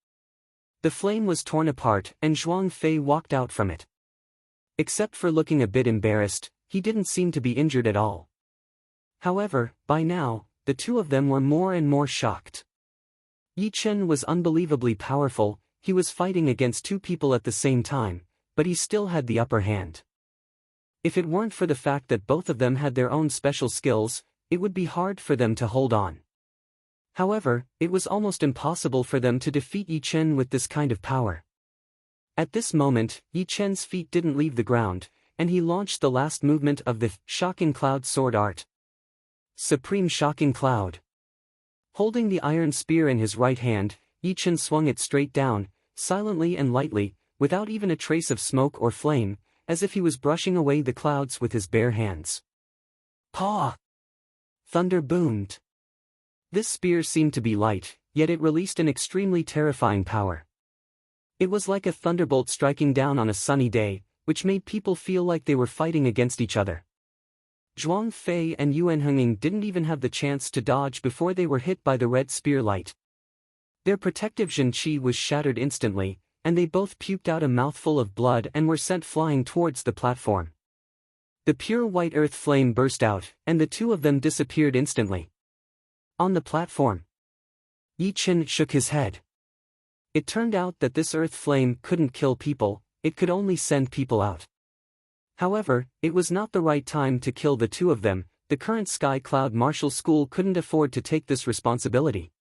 The flame was torn apart and Zhuang Fei walked out from it. Except for looking a bit embarrassed, he didn't seem to be injured at all. However, by now, the two of them were more and more shocked. Yi Chen was unbelievably powerful, he was fighting against 2 people at the same time, but he still had the upper hand. If it weren't for the fact that both of them had their own special skills, it would be hard for them to hold on. However, it was almost impossible for them to defeat Yi Chen with this kind of power. At this moment, Yi Chen's feet didn't leave the ground, and he launched the last movement of the Shocking Cloud sword art. Supreme Shocking Cloud. Holding the iron spear in his right hand, Yi Chen swung it straight down, silently and lightly, without even a trace of smoke or flame, as if he was brushing away the clouds with his bare hands. Paw! Thunder boomed. This spear seemed to be light, yet it released an extremely terrifying power. It was like a thunderbolt striking down on a sunny day, which made people feel like they were fighting against each other. Zhuang Fei and Yuan Hengying didn't even have the chance to dodge before they were hit by the red spear light. Their protective Jin Qi was shattered instantly, and they both puked out a mouthful of blood and were sent flying towards the platform. The pure white earth flame burst out, and the two of them disappeared instantly. On the platform, Yi Chen shook his head. It turned out that this earth flame couldn't kill people, it could only send people out. However, it was not the right time to kill the two of them. The current Sky Cloud Martial School couldn't afford to take this responsibility.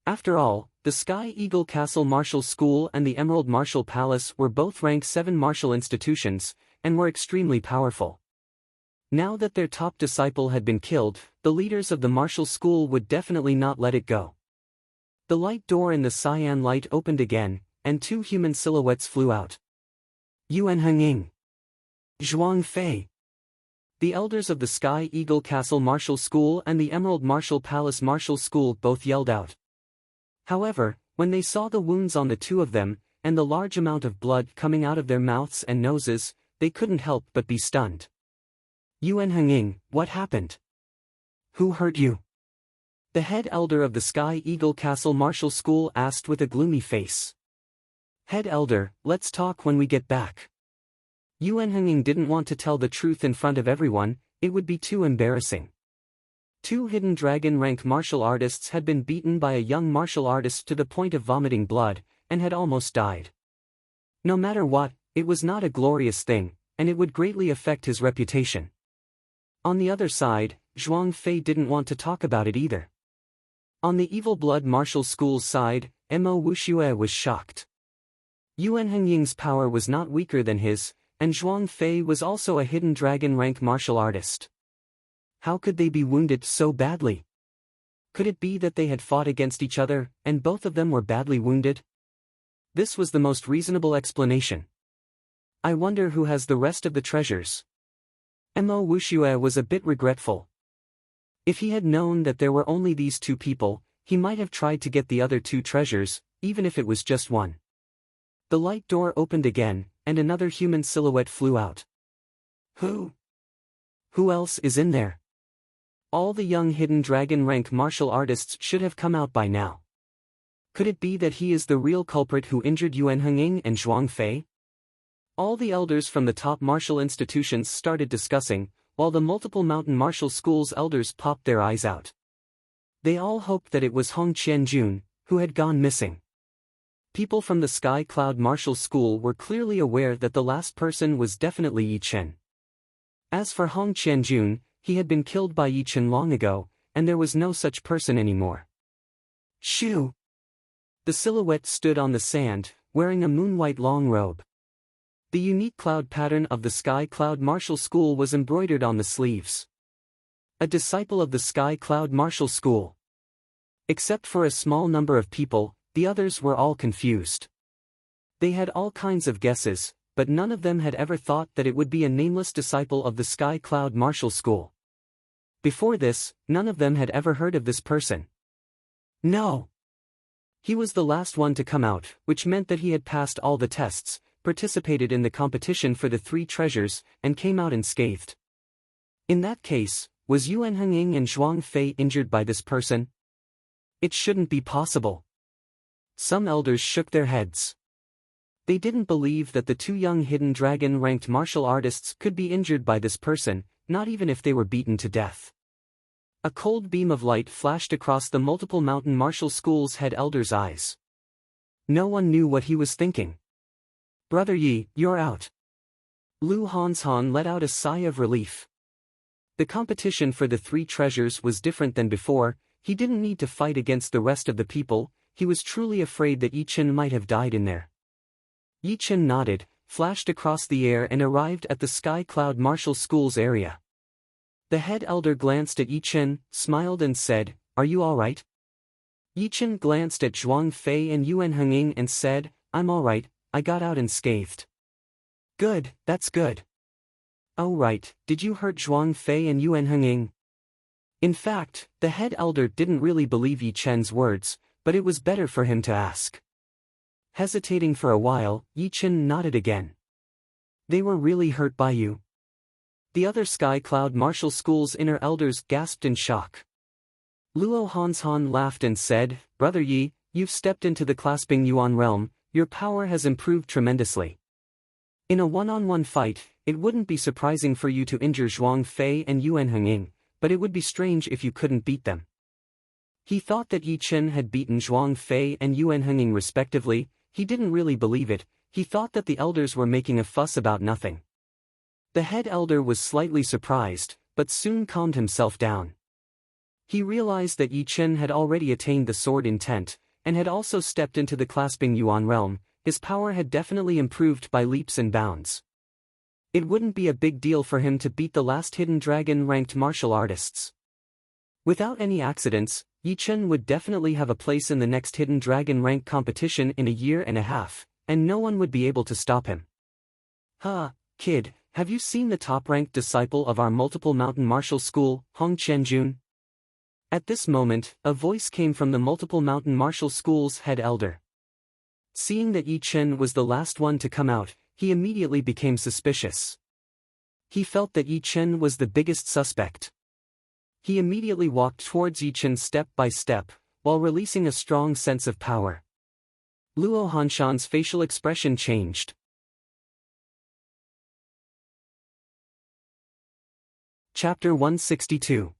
After all, the Sky Eagle Castle Martial School and the Emerald Martial Palace were both ranked 7 martial institutions, and were extremely powerful. Now that their top disciple had been killed, the leaders of the martial school would definitely not let it go. The light door in the cyan light opened again, and 2 human silhouettes flew out. Yuan Hengying. Zhuang Fei. The elders of the Sky Eagle Castle Martial School and the Emerald Martial Palace Martial School both yelled out. However, when they saw the wounds on the two of them, and the large amount of blood coming out of their mouths and noses, they couldn't help but be stunned. Yuan Henging, what happened? Who hurt you? The head elder of the Sky Eagle Castle Martial School asked with a gloomy face. Head elder, let's talk when we get back. Yuan Henging didn't want to tell the truth in front of everyone, it would be too embarrassing. 2 hidden dragon rank martial artists had been beaten by a young martial artist to the point of vomiting blood, and had almost died. No matter what, it was not a glorious thing, and it would greatly affect his reputation. On the other side, Zhuang Fei didn't want to talk about it either. On the Evil Blood Martial School's side, Mo Wuxue was shocked. Yuan Hengying's power was not weaker than his, and Zhuang Fei was also a hidden dragon rank martial artist. How could they be wounded so badly? Could it be that they had fought against each other, and both of them were badly wounded? This was the most reasonable explanation. I wonder who has the rest of the treasures. Mo Wuxue was a bit regretful. If he had known that there were only these 2 people, he might have tried to get the other 2 treasures, even if it was just one. The light door opened again, and another human silhouette flew out. Who else is in there? All the young hidden dragon rank martial artists should have come out by now. Could it be that he is the real culprit who injured Yuan Henging and Zhuang Fei? All the elders from the top martial institutions started discussing, while the multiple mountain martial schools elders popped their eyes out. They all hoped that it was Hong Qianjun, who had gone missing. People from the Sky Cloud Martial School were clearly aware that the last person was definitely Yi Chen. As for Hong Qianjun, he had been killed by Yi Chen long ago, and there was no such person anymore. Shoo! The silhouette stood on the sand, wearing a moon-white long robe. The unique cloud pattern of the Sky Cloud Martial School was embroidered on the sleeves. A disciple of the Sky Cloud Martial School. Except for a small number of people, the others were all confused. They had all kinds of guesses, but none of them had ever thought that it would be a nameless disciple of the Sky Cloud Martial School. Before this, none of them had ever heard of this person. No! He was the last one to come out, which meant that he had passed all the tests, participated in the competition for the 3 treasures, and came out unscathed. In that case, was Yuan Henging and Zhuang Fei injured by this person? It shouldn't be possible. Some elders shook their heads. They didn't believe that the 2 young hidden dragon-ranked martial artists could be injured by this person, not even if they were beaten to death. A cold beam of light flashed across the multiple mountain martial school's head elder's eyes. No one knew what he was thinking. Brother Yi, you're out. Lu Hanshan let out a sigh of relief. The competition for the 3 treasures was different than before. He didn't need to fight against the rest of the people. He was truly afraid that Yi Chen might have died in there. Yi Chen nodded, flashed across the air and arrived at the Sky Cloud Martial School's area. The head elder glanced at Yi Chen, smiled and said, "Are you all right?" Yi Chen glanced at Zhuang Fei and Yuan Henging and said, "I'm all right, I got out unscathed." "Good, that's good." "Oh right, did you hurt Zhuang Fei and Yuan Henging?" In fact, the head elder didn't really believe Yi Chen's words, but it was better for him to ask. Hesitating for a while, Yi Chen nodded again. "They were really hurt by you?" The other Sky Cloud Martial School's inner elders gasped in shock. Luo Hanshan laughed and said, "Brother Yi, you've stepped into the clasping Yuan realm, your power has improved tremendously. In a one-on-one fight, it wouldn't be surprising for you to injure Zhuang Fei and Yuan Henging, but it would be strange if you couldn't beat them." He thought that Yi Chen had beaten Zhuang Fei and Yuan Henging respectively. He didn't really believe it. He thought that the elders were making a fuss about nothing. The head elder was slightly surprised, but soon calmed himself down. He realized that Yi Chen had already attained the sword intent, and had also stepped into the clasping Yuan realm. His power had definitely improved by leaps and bounds. It wouldn't be a big deal for him to beat the last hidden dragon-ranked martial artists. Without any accidents, Yi Chen would definitely have a place in the next hidden dragon rank competition in a year and a half, and no one would be able to stop him. Kid, have you seen the top-ranked disciple of our multiple mountain martial school, Hong Qianjun?" At this moment, a voice came from the multiple mountain martial school's head elder. Seeing that Yi Chen was the last one to come out, he immediately became suspicious. He felt that Yi Chen was the biggest suspect. He immediately walked towards Yi Chen step by step, while releasing a strong sense of power. Luo Hanshan's facial expression changed. Chapter 162.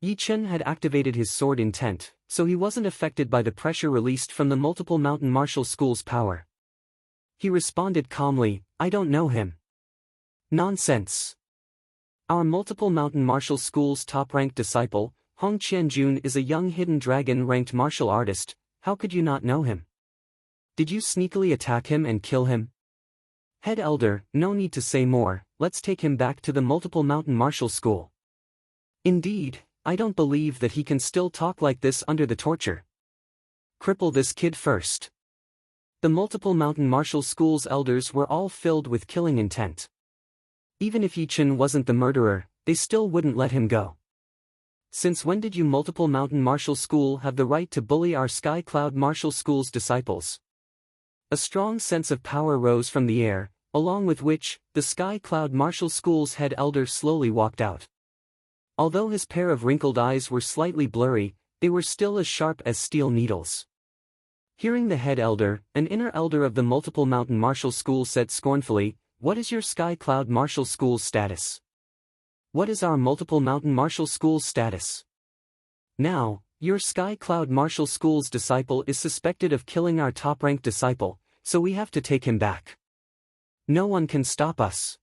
Yi Chen had activated his sword intent, so he wasn't affected by the pressure released from the multiple mountain martial school's power. He responded calmly, "I don't know him." "Nonsense. Our multiple mountain martial school's top-ranked disciple, Hong Qianjun, is a young hidden dragon-ranked martial artist. How could you not know him? Did you sneakily attack him and kill him?" "Head Elder, no need to say more, let's take him back to the multiple mountain martial school." "Indeed, I don't believe that he can still talk like this under the torture. Cripple this kid first." The multiple mountain martial school's elders were all filled with killing intent. Even if Yi Chen wasn't the murderer, they still wouldn't let him go. "Since when did you multiple mountain martial school have the right to bully our Sky Cloud martial school's disciples?" A strong sense of power rose from the air, along with which, the Sky Cloud martial school's head elder slowly walked out. Although his pair of wrinkled eyes were slightly blurry, they were still as sharp as steel needles. Hearing the head elder, an inner elder of the multiple mountain martial school said scornfully, "What is your Sky Cloud martial school's status?" "What is our multiple mountain martial school's status?" "Now, your Sky Cloud martial school's disciple is suspected of killing our top-ranked disciple, so we have to take him back. No one can stop us.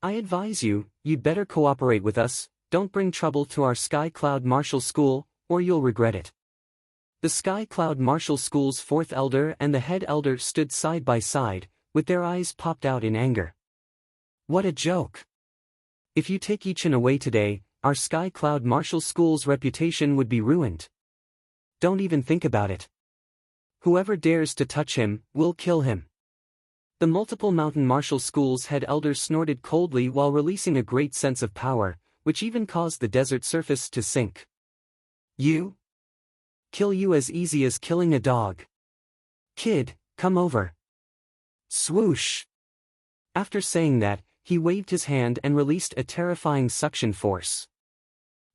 I advise you, you'd better cooperate with us, don't bring trouble to our Sky Cloud martial school, or you'll regret it." The Sky Cloud martial school's fourth elder and the head elder stood side by side, with their eyes popped out in anger. "What a joke! If you take Yi Chen away today, our Sky Cloud martial school's reputation would be ruined. Don't even think about it. Whoever dares to touch him, we'll kill him." The multiple mountain martial school's head elder snorted coldly while releasing a great sense of power, which even caused the desert surface to sink. "You? Kill you as easy as killing a dog. Kid, come over." Swoosh! After saying that, he waved his hand and released a terrifying suction force.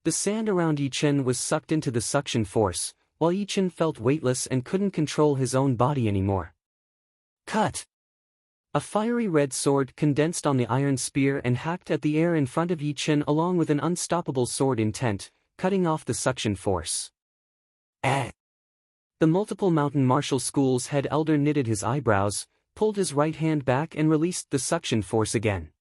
The sand around Yi Chen was sucked into the suction force, while Yi Chen felt weightless and couldn't control his own body anymore. Cut! A fiery red sword condensed on the iron spear and hacked at the air in front of Yi Chen along with an unstoppable sword intent, cutting off the suction force. Eh! The multiple mountain martial school's head elder knitted his eyebrows, pulled his right hand back and released the suction force again.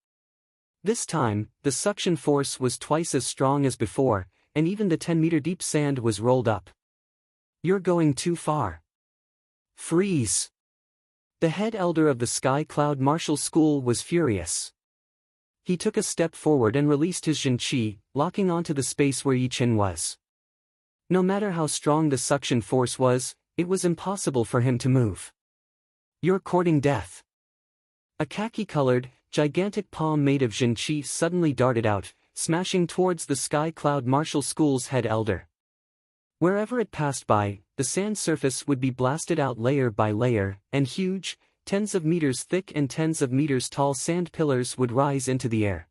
This time, the suction force was twice as strong as before, and even the 10-meter deep sand was rolled up. "You're going too far. Freeze!" The head elder of the Sky Cloud martial school was furious. He took a step forward and released his Jin Qi, locking onto the space where Yi Chen was. No matter how strong the suction force was, it was impossible for him to move. "You're courting death." A khaki-colored, gigantic palm made of Jin Qi suddenly darted out, smashing towards the Sky Cloud martial school's head elder. Wherever it passed by, the sand surface would be blasted out layer by layer, and huge, tens of meters thick and tens of meters tall sand pillars would rise into the air.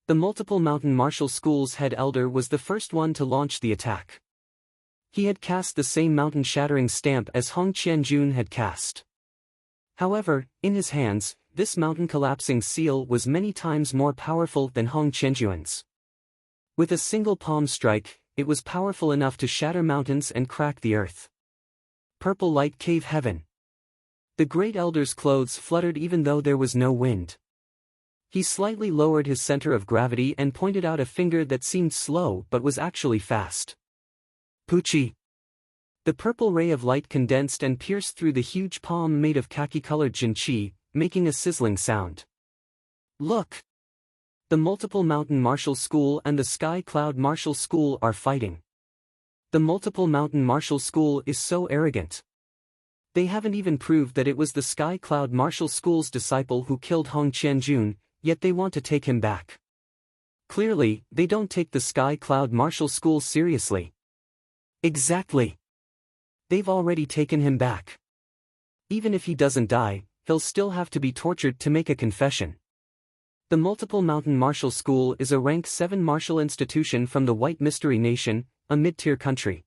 The multiple mountain martial school's head elder was the first one to launch the attack. He had cast the same mountain-shattering stamp as Hong Qianjun had cast. However, in his hands, this mountain-collapsing seal was many times more powerful than Hong Qianjun's. With a single palm strike, it was powerful enough to shatter mountains and crack the earth. Purple light cave heaven. The great elder's clothes fluttered even though there was no wind. He slightly lowered his center of gravity and pointed out a finger that seemed slow but was actually fast. Puchi! The purple ray of light condensed and pierced through the huge palm made of khaki-colored Jin Qi, making a sizzling sound. "Look! The multiple mountain martial school and the Sky Cloud martial school are fighting. The multiple mountain martial school is so arrogant. They haven't even proved that it was the Sky Cloud martial school's disciple who killed Hong Qianjun, yet they want to take him back. Clearly, they don't take the Sky Cloud martial school seriously." "Exactly. They've already taken him back. even if he doesn't die, he'll still have to be tortured to make a confession. The Multiple Mountain Martial School is a rank 7 martial institution from the White Mystery Nation, a mid-tier country.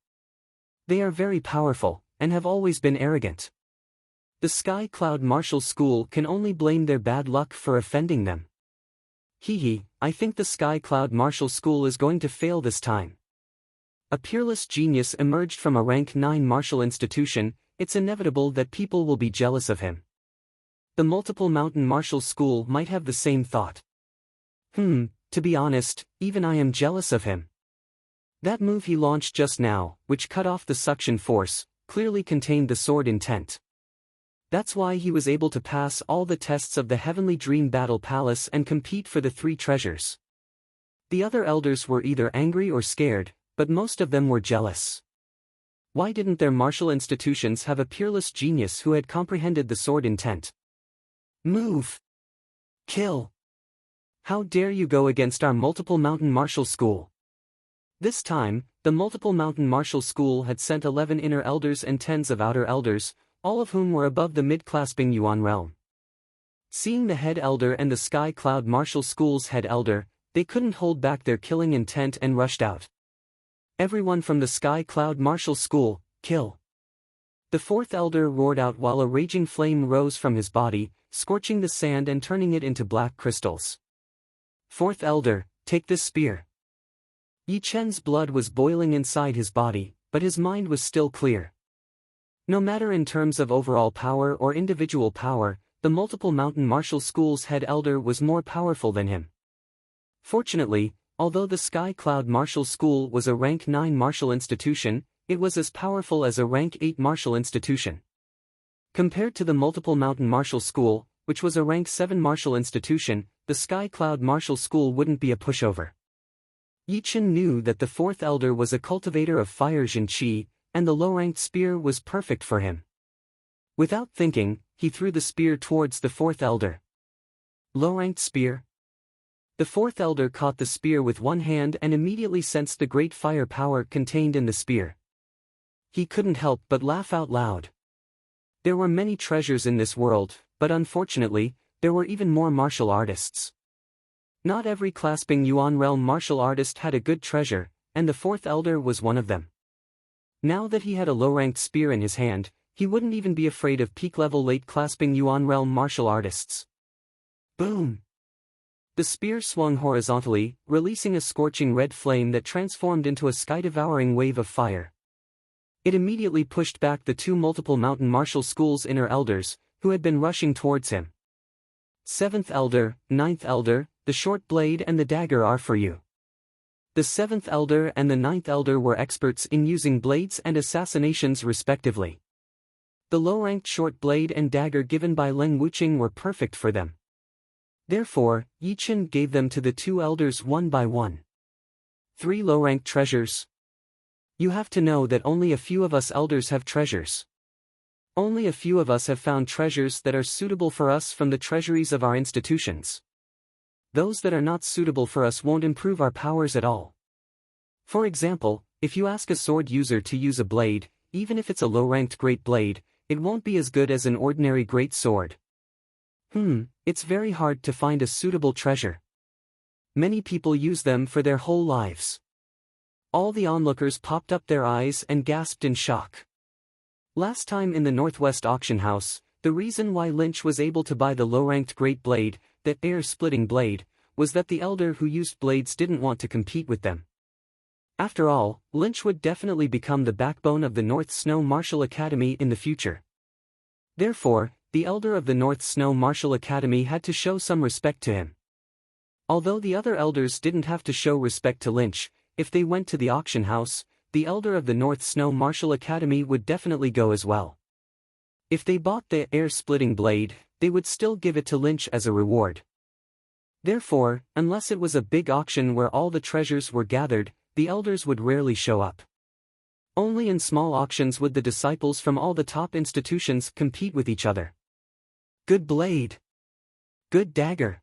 They are very powerful, and have always been arrogant. The Sky Cloud Martial School can only blame their bad luck for offending them. I think the Sky Cloud Martial School is going to fail this time. A peerless genius emerged from a rank 9 martial institution, it's inevitable that people will be jealous of him. The Multiple Mountain Martial School might have the same thought. To be honest, even I am jealous of him. That move he launched just now, which cut off the suction force, clearly contained the sword intent. That's why he was able to pass all the tests of the Heavenly Dream Battle Palace and compete for the 3 treasures. The other elders were either angry or scared, but most of them were jealous. Why didn't their martial institutions have a peerless genius who had comprehended the sword intent? Move! Kill! How dare you go against our Multiple Mountain Martial School? This time, the Multiple Mountain Martial School had sent 11 inner elders and 10s of outer elders, all of whom were above the mid-clasping Yuan realm. Seeing the head elder and the Sky Cloud Martial School's head elder, they couldn't hold back their killing intent and rushed out. Everyone from the Sky Cloud Martial School, kill! The 4th elder roared out while a raging flame rose from his body, scorching the sand and turning it into black crystals. 4th elder, take this spear. Yi Chen's blood was boiling inside his body, but his mind was still clear. No matter in terms of overall power or individual power, the Multiple Mountain Martial School's head elder was more powerful than him. Fortunately, although the Sky Cloud Martial School was a rank 9 martial institution, it was as powerful as a rank 8 martial institution. Compared to the Multiple Mountain Martial School, which was a rank 7 martial institution, the Sky Cloud Martial School wouldn't be a pushover. Yi Chen knew that the 4th elder was a cultivator of fire Jin Qi, and the low-ranked spear was perfect for him. Without thinking, he threw the spear towards the 4th elder. Low-ranked spear? The 4th elder caught the spear with one hand and immediately sensed the great fire power contained in the spear. He couldn't help but laugh out loud. There were many treasures in this world, but unfortunately, there were even more martial artists. Not every clasping Yuan realm martial artist had a good treasure, and the 4th elder was one of them. Now that he had a low-ranked spear in his hand, he wouldn't even be afraid of peak-level late-clasping Yuan realm martial artists. Boom! The spear swung horizontally, releasing a scorching red flame that transformed into a sky-devouring wave of fire. It immediately pushed back the 2 Multiple Mountain Martial School's inner elders, who had been rushing towards him. 7th elder, 9th elder, the short blade and the dagger are for you. The 7th elder and the 9th elder were experts in using blades and assassinations respectively. The low-ranked short blade and dagger given by Leng Wuqing were perfect for them. Therefore, Yi Chen gave them to the 2 elders one by one. 3 low-ranked treasures. You have to know that only a few of us elders have treasures. Only a few of us have found treasures that are suitable for us from the treasuries of our institutions. Those that are not suitable for us won't improve our powers at all. For example, if you ask a sword user to use a blade, even if it's a low-ranked great blade, it won't be as good as an ordinary great sword. It's very hard to find a suitable treasure. Many people use them for their whole lives. All the onlookers popped up their eyes and gasped in shock. Last time in the Northwest Auction House, the reason why Lynch was able to buy the low-ranked great blade, that air-splitting blade, was that the elder who used blades didn't want to compete with them. After all, Lynch would definitely become the backbone of the North Snow Martial Academy in the future. Therefore, the elder of the North Snow Martial Academy had to show some respect to him. Although the other elders didn't have to show respect to Lynch, if they went to the auction house, the elder of the North Snow Martial Academy would definitely go as well. If they bought the air-splitting blade, they would still give it to Lynch as a reward. Therefore, unless it was a big auction where all the treasures were gathered, the elders would rarely show up. Only in small auctions would the disciples from all the top institutions compete with each other. Good blade. Good dagger.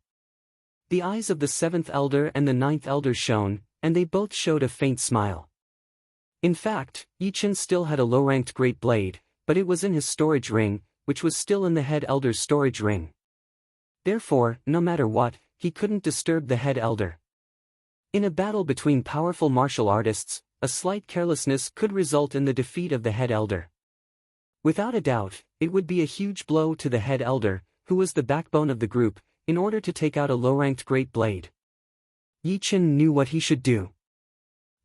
The eyes of the 7th elder and the 9th elder shone, and they both showed a faint smile. In fact, Yi Chen still had a low-ranked great blade, but it was in his storage ring, which was still in the head elder's storage ring. Therefore, no matter what, he couldn't disturb the head elder. In a battle between powerful martial artists, a slight carelessness could result in the defeat of the head elder. Without a doubt, it would be a huge blow to the head elder, who was the backbone of the group, in order to take out a low-ranked great blade. Yi Chen knew what he should do.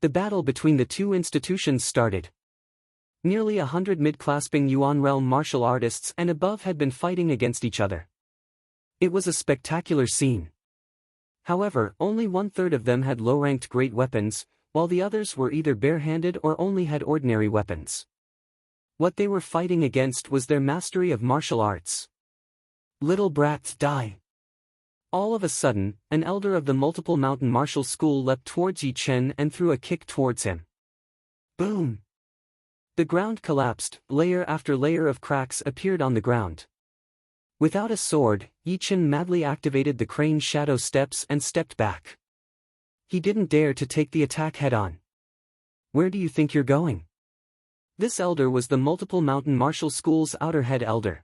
The battle between the two institutions started. Nearly 100 mid-clasping Yuan realm martial artists and above had been fighting against each other. It was a spectacular scene. However, only one-third of them had low-ranked great weapons, while the others were either barehanded or only had ordinary weapons. What they were fighting against was their mastery of martial arts. Little brats, die! All of a sudden, an elder of the multiple mountain martial school leapt towards Yi Chen and threw a kick towards him. Boom! The ground collapsed, layer after layer of cracks appeared on the ground. Without a sword, Yi Chen madly activated the crane's shadow steps and stepped back. He didn't dare to take the attack head-on. Where do you think you're going? This elder was the multiple mountain martial school's outer head elder.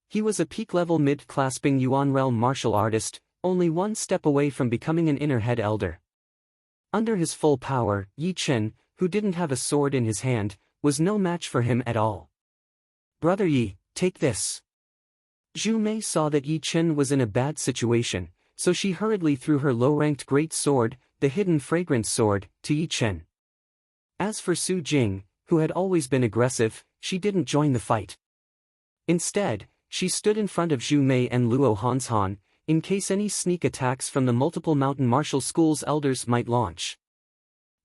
He was a peak-level mid-clasping Yuan realm martial artist, only one step away from becoming an inner head elder. Under his full power, Yi Chen, who didn't have a sword in his hand, was no match for him at all. Brother Yi, take this. Zhu Mei saw that Yi Chen was in a bad situation, so she hurriedly threw her low-ranked great sword, the hidden fragrance sword, to Yi Chen. As for Su Jing, who had always been aggressive, she didn't join the fight. Instead, she stood in front of Zhu Mei and Luo Hanshan, in case any sneak attacks from the multiple mountain martial school's elders might launch.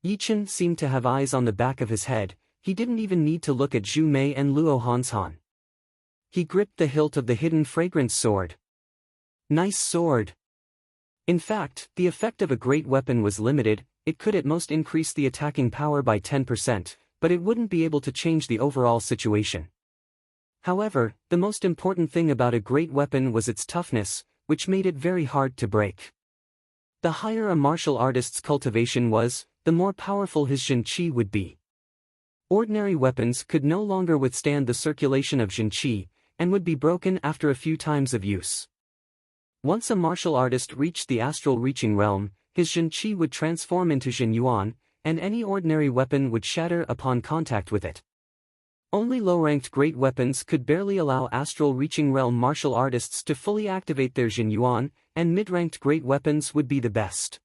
Yi Chen seemed to have eyes on the back of his head, he didn't even need to look at Zhu Mei and Luo Hanshan. He gripped the hilt of the hidden fragrance sword. Nice sword! In fact, the effect of a great weapon was limited, it could at most increase the attacking power by 10%, but it wouldn't be able to change the overall situation. However, the most important thing about a great weapon was its toughness, which made it very hard to break. The higher a martial artist's cultivation was, the more powerful his Jin Qi would be. Ordinary weapons could no longer withstand the circulation of Jin Qi, and would be broken after a few times of use. Once a martial artist reached the astral reaching realm, his Jin Qi would transform into Jin Yuan, and any ordinary weapon would shatter upon contact with it. Only low-ranked great weapons could barely allow astral reaching realm martial artists to fully activate their Jin Yuan, and mid-ranked great weapons would be the best.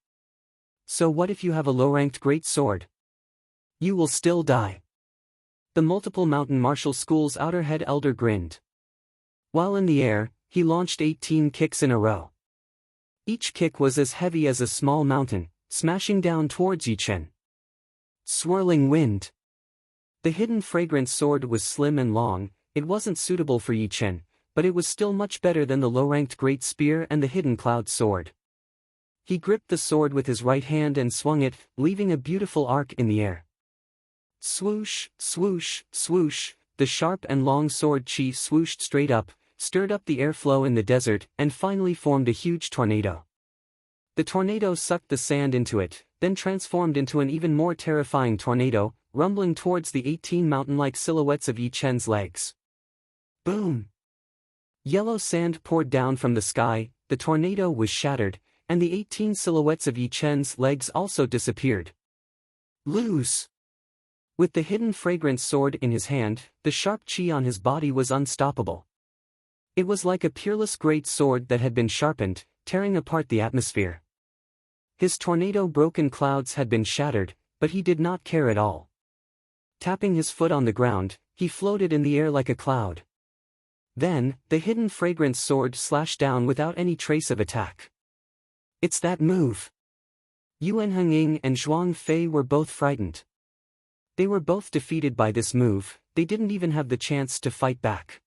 So what if you have a low-ranked great sword? You will still die. The multiple mountain martial school's outer head elder grinned. While in the air, he launched 18 kicks in a row. Each kick was as heavy as a small mountain, smashing down towards Yi Chen. Swirling wind. The hidden fragrance sword was slim and long, it wasn't suitable for Yi Chen, but it was still much better than the low-ranked great spear and the hidden cloud sword. He gripped the sword with his right hand and swung it, leaving a beautiful arc in the air. Swoosh, swoosh, swoosh, the sharp and long sword Qi swooshed straight up, stirred up the airflow in the desert, and finally formed a huge tornado. The tornado sucked the sand into it, then transformed into an even more terrifying tornado, rumbling towards the 18 mountain-like silhouettes of Yi Chen's legs. Boom! Yellow sand poured down from the sky, the tornado was shattered, and the 18 silhouettes of Yi Chen's legs also disappeared. Lose! With the hidden fragrance sword in his hand, the sharp Qi on his body was unstoppable. It was like a peerless great sword that had been sharpened, tearing apart the atmosphere. His tornado-broken clouds had been shattered, but he did not care at all. Tapping his foot on the ground, he floated in the air like a cloud. Then, the hidden fragrance sword slashed down without any trace of attack. It's that move! Yuan Hengying and Zhuang Fei were both frightened. They were both defeated by this move, they didn't even have the chance to fight back.